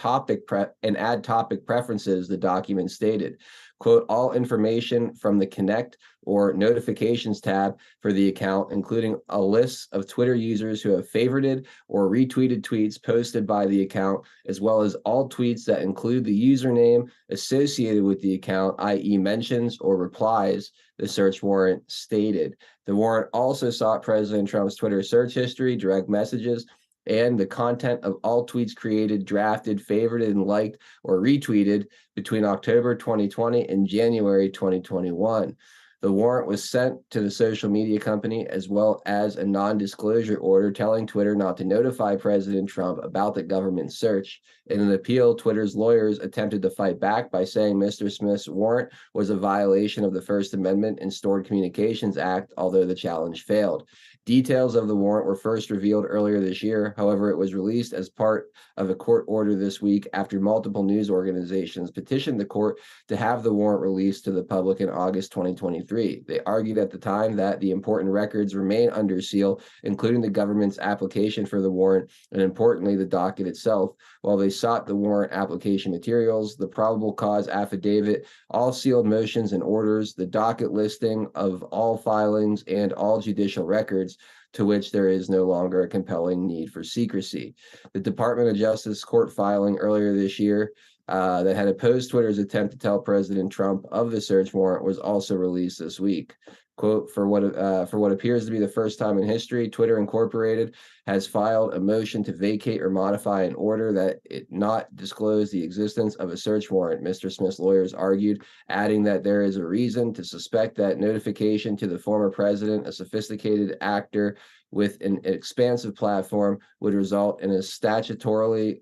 add topic preferences, the document stated. Quote, all information from the connect or notifications tab for the account, including a list of Twitter users who have favorited or retweeted tweets posted by the account, as well as all tweets that include the username associated with the account, i.e. mentions or replies, the search warrant stated. The warrant also sought President Trump's Twitter search history, direct messages, and the content of all tweets created, drafted, favorited, and liked or retweeted between October 2020 and January 2021. The warrant was sent to the social media company as well as a non-disclosure order telling Twitter not to notify President Trump about the government search. In an appeal, Twitter's lawyers attempted to fight back by saying Mr. Smith's warrant was a violation of the First Amendment and Stored Communications Act, although the challenge failed. Details of the warrant were first revealed earlier this year. However, it was released as part of a court order this week after multiple news organizations petitioned the court to have the warrant released to the public in August 2023. They argued at the time that the important records remain under seal, including the government's application for the warrant and, importantly, the docket itself. While they sought the warrant application materials, the probable cause affidavit, all sealed motions and orders, the docket listing of all filings, and all judicial records, to which there is no longer a compelling need for secrecy. The Department of Justice court filing earlier this year that had opposed Twitter's attempt to tell President Trump of the search warrant was also released this week. Quote, for what appears to be the first time in history, Twitter Incorporated has filed a motion to vacate or modify an order that it not disclose the existence of a search warrant, Mr. Smith's lawyers argued, adding that there is a reason to suspect that notification to the former president, a sophisticated actor with an expansive platform, would result in a statutorily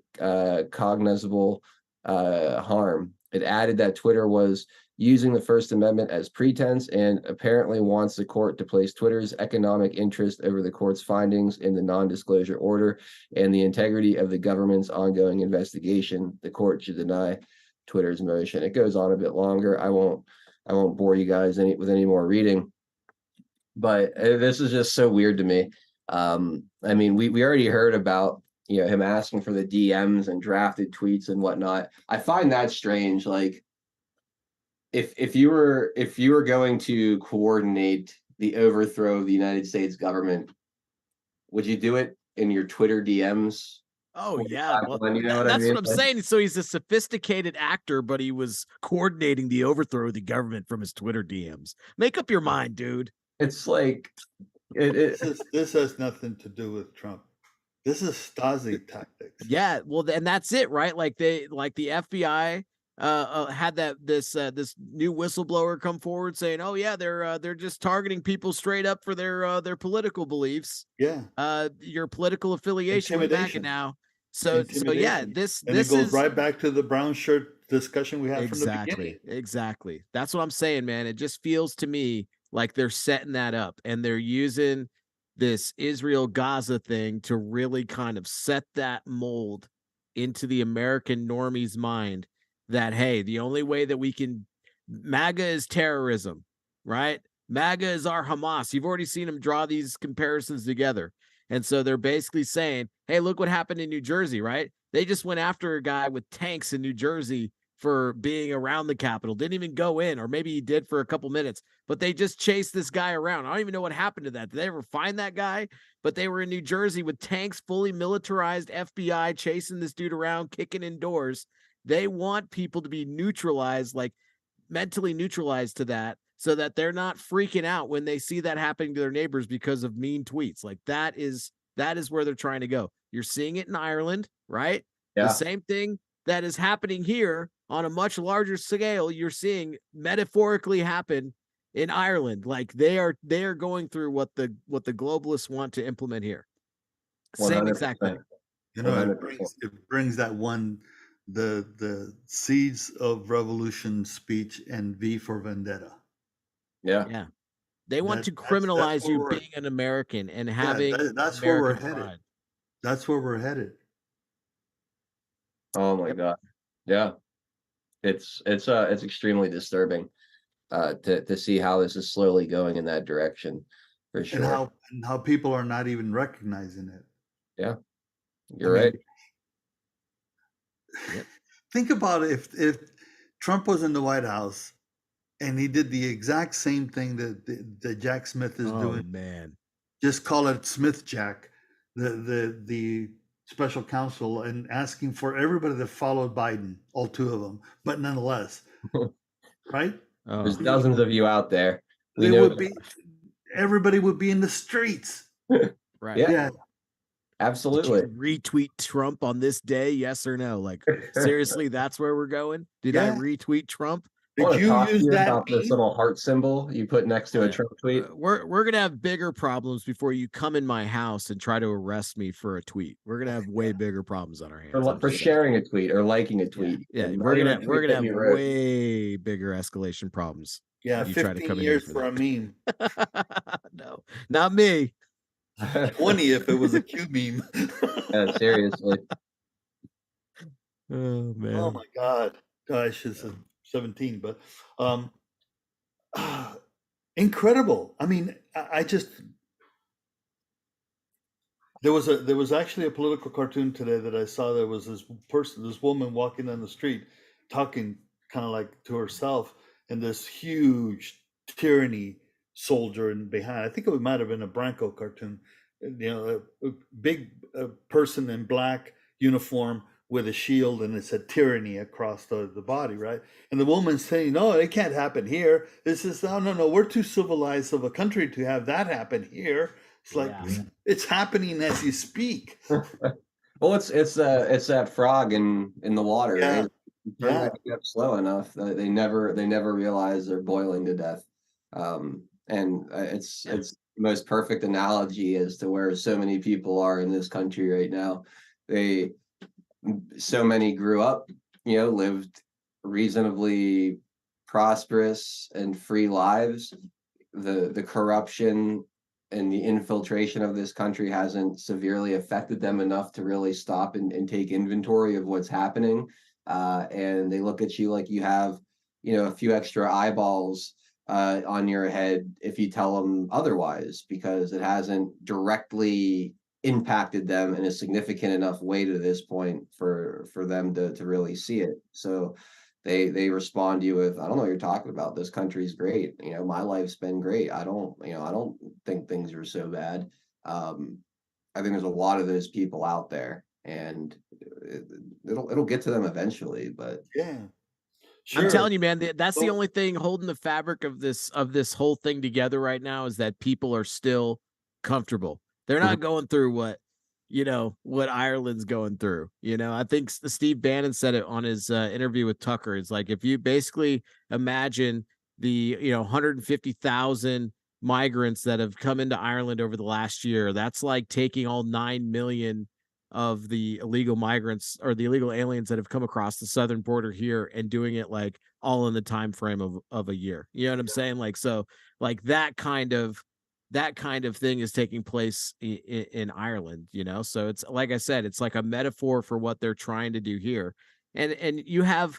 cognizable harm. It added that Twitter was using the First Amendment as pretense and apparently wants the court to place Twitter's economic interest over the court's findings in the non-disclosure order and the integrity of the government's ongoing investigation. The court should deny Twitter's motion. It goes on a bit longer. I won't bore you guys with any more reading, but this is just so weird to me. I mean, we already heard about him asking for the DMs and drafted tweets and whatnot. I find that strange. Like, if you were going to coordinate the overthrow of the United States government, would you do it in your Twitter DMs? Oh yeah, well, what that's what I'm saying. So he's a sophisticated actor, but he was coordinating the overthrow of the government from his Twitter DMs. Make up your mind, dude. It's like this has nothing to do with Trump. This is Stasi tactics. Yeah, well, and that's it, right? Like the FBI had this new whistleblower come forward saying, "Oh yeah, they're just targeting people straight up for their political beliefs." Yeah, your political affiliation with MAGA now. So yeah, this it goes right back to the brown shirt discussion we had from the beginning. Exactly. That's what I'm saying, man. It just feels to me like they're setting that up and they're using this Israel-Gaza thing to really kind of set that mold into the American normie's mind that, hey, the only way that we can, MAGA is terrorism, right? MAGA is our Hamas. You've already seen them draw these comparisons together. And so they're basically saying, hey, look what happened in New Jersey, right? They just went after a guy with tanks in New Jersey for being around the Capitol. Didn't even go in, or maybe he did for a couple minutes, but they just chased this guy around. I don't even know what happened to that. Did they ever find that guy? But they were in New Jersey with tanks, fully militarized FBI chasing this dude around, kicking in doors. They want people to be neutralized, like mentally neutralized to that, so that they're not freaking out when they see that happening to their neighbors because of mean tweets. Like that is where they're trying to go. You're seeing it in Ireland, right? Yeah. The same thing that is happening here on a much larger scale, you're seeing metaphorically happen in Ireland. Like they are going through what the globalists want to implement here. 100%. Same exact thing. You know, it brings that one the seeds of revolution speech and V for Vendetta. Yeah. Yeah. They want to That's criminalize where you we're being an American and yeah, having that's where we're American headed. pride. That's where we're headed. Oh my Yep. God. Yeah. It's extremely disturbing to see how this is slowly going in that direction, for And sure. how people are not even recognizing it. Yeah, I you're mean, right. Yep. think about if Trump was in the White House and he did the exact same thing that Jack Smith is Oh doing. man. Just call it Smith Jack, the special counsel, and asking for everybody that followed Biden, all two of them, but nonetheless, right? There's Oh, dozens of you out there. We They know would be, everybody would be in the streets. right. Yeah, Yeah, Did absolutely. you retweet Trump on this day? Yes or no? Like, seriously, that's where we're going? Did I yeah. retweet Trump? I Did want to you talk to use you that about this meme? little heart symbol you put next to Oh, a yeah. Trump tweet. We're gonna have bigger problems before you come in my house and try to arrest me for a tweet. We're gonna have way bigger problems on our hands. I'm For just saying. sharing a tweet or liking a Yeah, tweet. yeah. And We're not even gonna a tweet that have you wrote. way bigger escalation problems. Yeah, You try to 15 come in here years for for a meme. that. No, not me. 20 if it was a Q meme. Yeah, seriously. Oh Oh man. my God. Gosh, it's 17, but incredible. I mean, I just there was actually a political cartoon today that I saw. There was this woman walking down the street talking kind of like to herself, and this huge tyranny soldier in behind. I think it might have been a Branco cartoon. You know, a big person in black uniform with a shield, and it said tyranny across the body, right? And the woman's saying, "No, it can't happen here. This is no. We're too civilized of a country to have that happen here." It's like Yeah. it's happening as you speak. Well, it's that frog in the water, Yeah, right? You turn yeah, that heat up slow enough that they never realize they're boiling to death. And it's Yeah. it's the most perfect analogy as to where so many people are in this country right now. They So many grew up, lived reasonably prosperous and free lives. The corruption and the infiltration of this country hasn't severely affected them enough to really stop and take inventory of what's happening. And they look at you like you have, a few extra eyeballs on your head if you tell them otherwise, because it hasn't directly impacted them in a significant enough way to this point for them to really see it. So they respond to you with, I don't know what you're talking about. This country's great. My life's been great. I don't think things are so bad. I think there's a lot of those people out there, and it'll get to them eventually. But yeah. I'm Sure. telling you, man, that's the So- only thing holding the fabric of this whole thing together right now is that people are still comfortable. They're not going through what Ireland's going through. I think Steve Bannon said it on his interview with Tucker. It's like, if you basically imagine the 150,000 migrants that have come into Ireland over the last year, that's like taking all 9 million of the illegal migrants or the illegal aliens that have come across the southern border here and doing it like all in the time frame of a year. You know what I'm saying? Like, so like that kind of thing is taking place in Ireland, so it's like I said, it's like a metaphor for what they're trying to do here. And you have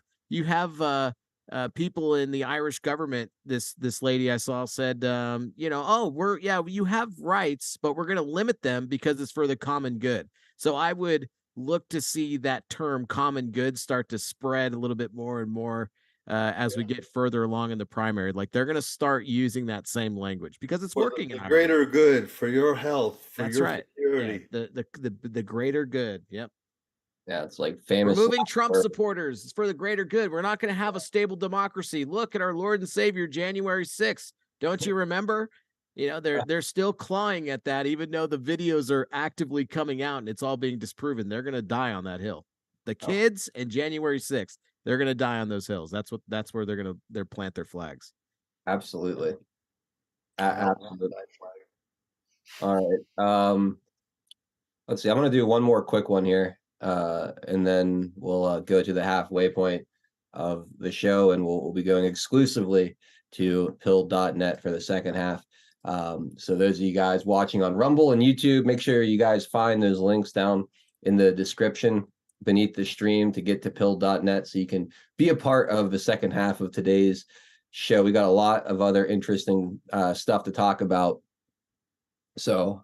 people in the Irish government. This lady I saw said, oh, you have rights, but we're going to limit them because it's for the common good. So I would look to see that term common good start to spread a little bit more and more as we get further along in the primary. Like, they're going to start using that same language because it's for working. the in Ireland. greater good, for your health, for That's your right. security. Yeah, the greater good. Yep. yeah, it's like famous. Removing Trump supporters is for the greater good. We're not going to have a stable democracy. Look at our Lord and Savior, January 6th. Don't you remember? They're still clawing at that, even though the videos are actively coming out and it's all being disproven. They're going to die on that hill. The kids and January 6th, they're going to die on those hills. That's where they're plant their flags. Absolutely. I love Absolutely. that flag. All right. Let's see. I'm going to do one more quick one here. and then we'll go to the halfway point of the show, and we'll be going exclusively to pill.net for the second half. So those of you guys watching on Rumble and YouTube, make sure you guys find those links down in the description beneath the stream to get to pill.net so you can be a part of the second half of today's show. We got a lot of other interesting stuff to talk about. So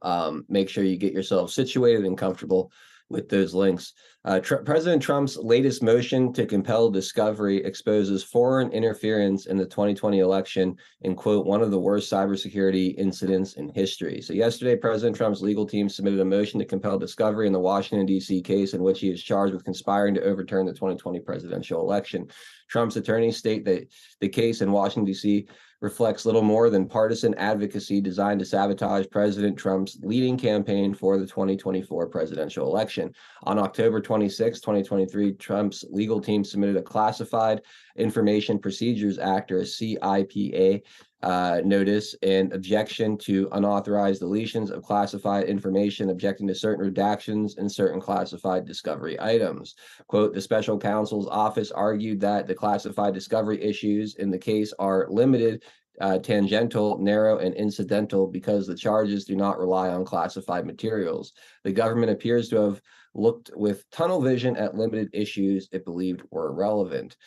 make sure you get yourself situated and comfortable with those links. President Trump's latest motion to compel discovery exposes foreign interference in the 2020 election and, quote, one of the worst cybersecurity incidents in history. So yesterday, President Trump's legal team submitted a motion to compel discovery in the Washington, D.C. case in which he is charged with conspiring to overturn the 2020 presidential election. Trump's attorneys state that the case in Washington, D.C. reflects little more than partisan advocacy designed to sabotage President Trump's leading campaign for the 2024 presidential election. On October 26, 2023, Trump's legal team submitted a Classified Information Procedures Act, or CIPA, notice and objection to unauthorized deletions of classified information, objecting to certain redactions and certain classified discovery items. Quote, the special counsel's office argued that the classified discovery issues in the case are limited, tangential, narrow, and incidental because the charges do not rely on classified materials. The government appears to have looked with tunnel vision at limited issues it believed were relevant.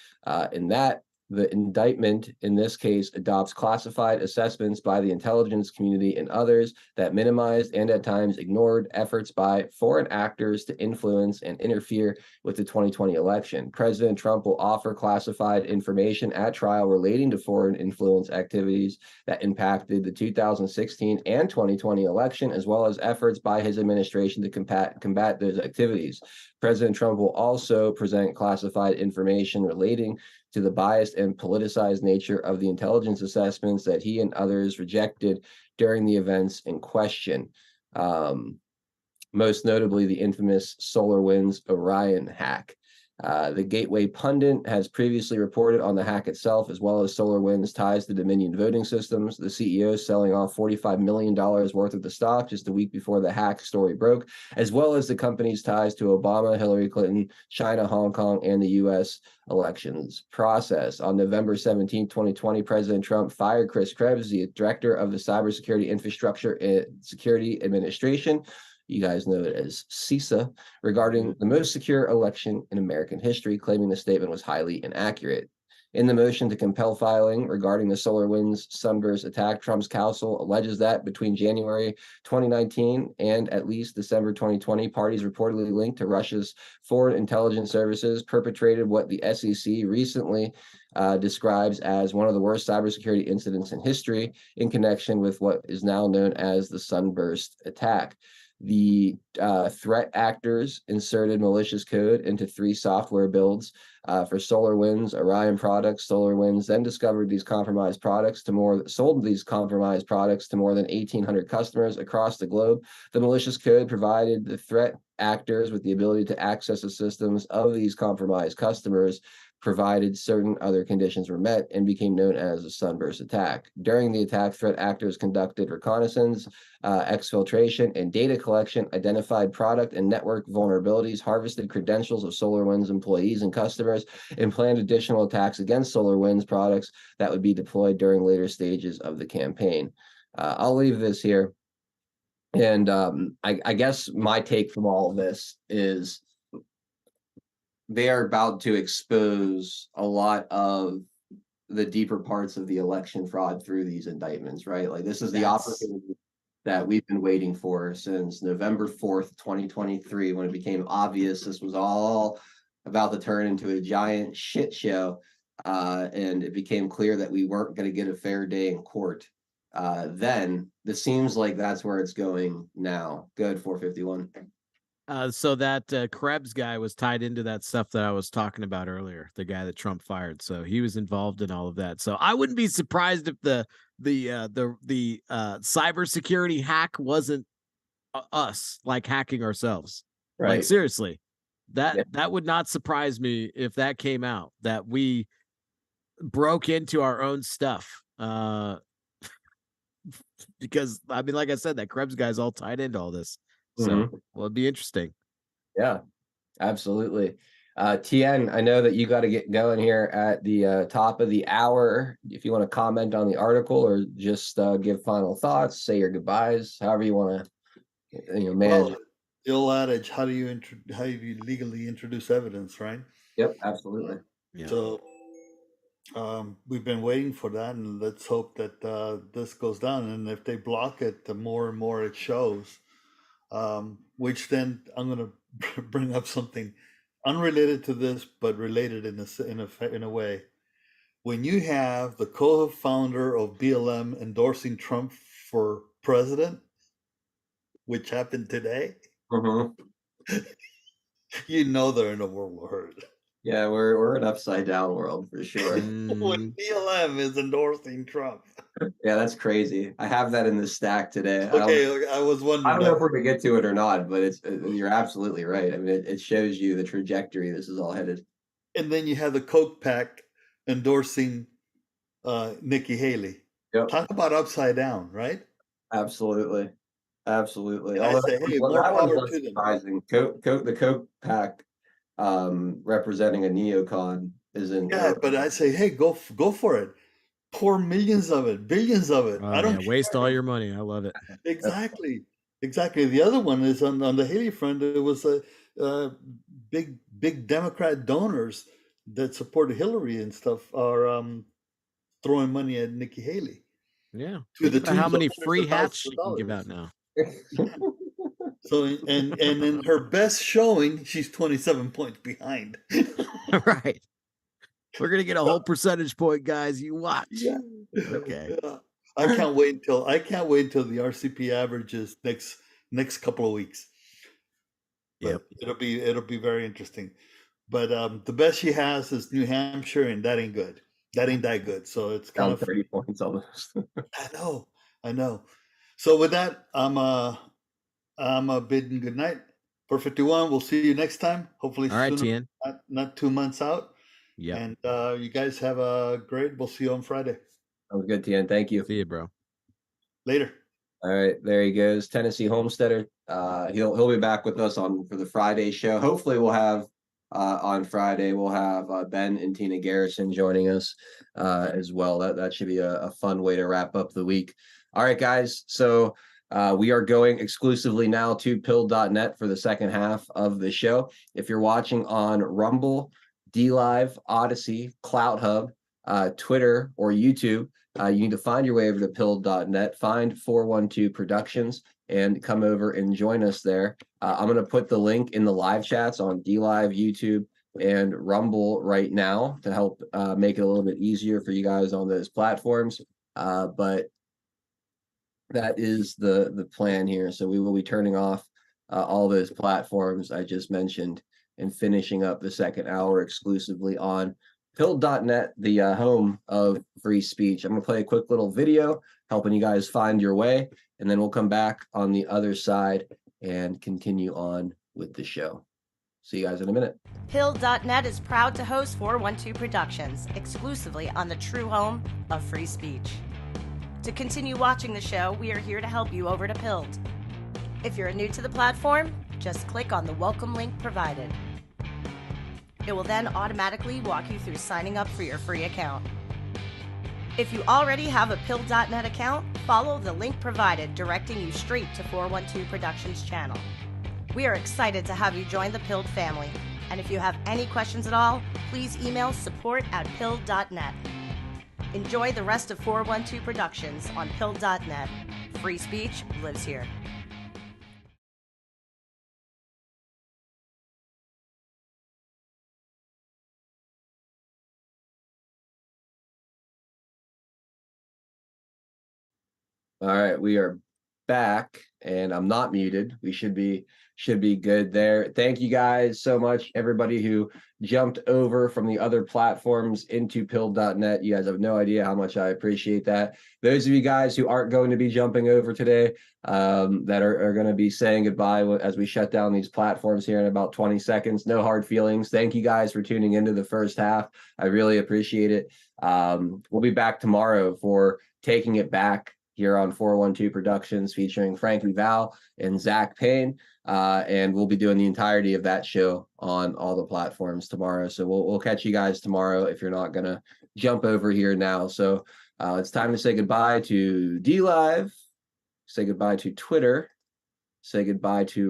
In that, the indictment in this case adopts classified assessments by the intelligence community and others that minimized and at times ignored efforts by foreign actors to influence and interfere with the 2020 election. President Trump will offer classified information at trial relating to foreign influence activities that impacted the 2016 and 2020 election, as well as efforts by his administration to combat those activities. President Trump will also present classified information relating to the biased and politicized nature of the intelligence assessments that he and others rejected during the events in question. Most notably, the infamous SolarWinds Orion hack. The Gateway Pundit has previously reported on the hack itself, as well as SolarWinds' ties to Dominion voting systems. The CEO selling off $45 million worth of the stock just a week before the hack story broke, as well as the company's ties to Obama, Hillary Clinton, China, Hong Kong, and the U.S. elections process. On November 17, 2020, President Trump fired Chris Krebs, the director of the Cybersecurity Infrastructure and Security Administration. You guys know it as CISA, regarding the most secure election in American history, claiming the statement was highly inaccurate. In the motion to compel filing regarding the SolarWinds Sunburst attack, Trump's counsel alleges that between January 2019 and at least December 2020, parties reportedly linked to Russia's foreign intelligence services perpetrated what the SEC recently describes as one of the worst cybersecurity incidents in history in connection with what is now known as the Sunburst attack. The threat actors inserted malicious code into 3 software builds for SolarWinds Orion products. SolarWinds then discovered these compromised products sold these compromised products to more than 1,800 customers across the globe. The malicious code provided the threat actors with the ability to access the systems of these compromised customers, provided certain other conditions were met, and became known as the Sunburst attack. During the attack, threat actors conducted reconnaissance, exfiltration, and data collection, identified product and network vulnerabilities, harvested credentials of SolarWinds employees and customers, and planned additional attacks against SolarWinds products that would be deployed during later stages of the campaign. I'll leave this here. And I guess my take from all of this is they are about to expose a lot of the deeper parts of the election fraud through these indictments, right? Like, this is the opportunity that we've been waiting for since November 4th, 2023, when it became obvious this was all about to turn into a giant shit show. And it became clear that we weren't going to get a fair day in court. Then this seems like that's where it's going now. Good, 451. So that Krebs guy was tied into that stuff that I was talking about earlier, the guy that Trump fired. So he was involved in all of that. So I wouldn't be surprised if the cybersecurity hack wasn't us, like hacking ourselves. Right. Like, seriously, that would not surprise me if that came out, that we broke into our own stuff. Because I mean, like I said, that Krebs guy's all tied into all this. So, well, it'd be interesting. Yeah. Absolutely. Tien, I know that you got to get going here at the top of the hour. If you want to comment on the article or just give final thoughts, say your goodbyes, however you want to, manage Well, it. the old adage, how do you legally introduce evidence, right? Yep, absolutely. Yeah. So we've been waiting for that, and let's hope that this goes down. And if they block it, the more and more it shows. Which then I'm going to bring up something unrelated to this, but related in a way. When you have the co-founder of BLM endorsing Trump for president, which happened today, you know they're in a world of hurt. Yeah, we're an upside down world for sure. When BLM is endorsing Trump. Yeah, that's crazy. I have that in the stack today. Okay, I was I wondering. don't know if we're gonna get to it or not, but you're absolutely right. I mean, it shows you the trajectory this is all headed. And then you have the Koch pack endorsing Nikki Haley. Yep, Talk about upside down, right? absolutely, absolutely. And I Although say, hey, well, more that one's power less to them. surprising. The Coke pack, representing a neocon isn't. Yeah, but I say, hey, go for it. Pour millions of it, billions of it. Oh, I don't yeah, waste all your money. I love it. exactly, exactly. The other one is on the Haley front. It was a big Democrat donors that supported Hillary and stuff are throwing money at Nikki Haley. Yeah. To the Think about how tunes of many hundreds free of hats thousands of she can give out dollars. now. So and in her best showing, she's 27 points behind. Right. We're gonna get a whole percentage point, guys. You watch. Yeah. Okay. Yeah. I can't wait until the RCP averages next couple of weeks. But Yep. it'll be very interesting. But the best she has is New Hampshire, and that ain't good. That ain't that good. So it's kind Down of 30 points almost. I know. So with that, I'm bidding good night. 451. We'll see you next time. Hopefully All right, sooner, Tien. not 2 months out. Yep. And you guys have a great. We'll see you on Friday. Sounds good, Tien. Thank you. See you, bro. Later. All right, there he goes, Tennessee Homesteader. He'll be back with us for the Friday show. Hopefully, we'll have on Friday Ben and Tina Garrison joining us as well. That should be a fun way to wrap up the week. All right, guys. So we are going exclusively now to pill.net for the second half of the show. If you're watching on Rumble, DLive, Odyssey, Clout Hub, Twitter, or YouTube, you need to find your way over to pill.net, find 412 Productions, and come over and join us there. I'm going to put the link in the live chats on DLive, YouTube, and Rumble right now to help make it a little bit easier for you guys on those platforms. But that is the plan here. So we will be turning off all those platforms I just mentioned and finishing up the second hour exclusively on Pill.net, the home of free speech. I'm going to play a quick little video helping you guys find your way, and then we'll come back on the other side and continue on with the show. See you guys in a minute. Pill.net is proud to host 412 Productions, exclusively on the true home of free speech. To continue watching the show, we are here to help you over to Pilled. If you're new to the platform, just click on the welcome link provided. It will then automatically walk you through signing up for your free account. If you already have a Pill.net account, follow the link provided directing you straight to 412 Productions channel. We are excited to have you join the Pilled family, and if you have any questions at all, please email support@pill.net. Enjoy the rest of 412 Productions on Pill.net. Free speech lives here. All right, we are back, and I'm not muted. We should be good there. Thank you guys so much, everybody who jumped over from the other platforms into pill.net. You guys have no idea how much I appreciate that. Those of you guys who aren't going to be jumping over today, that are going to be saying goodbye as we shut down these platforms here in about 20 seconds. No hard feelings. Thank you guys for tuning into the first half. I really appreciate it. We'll be back tomorrow for Taking It Back here on 412 Productions featuring Frankie Val and Zach Payne. And we'll be doing the entirety of that show on all the platforms tomorrow. So we'll catch you guys tomorrow if you're not going to jump over here now. So it's time to say goodbye to DLive, say goodbye to Twitter, say goodbye to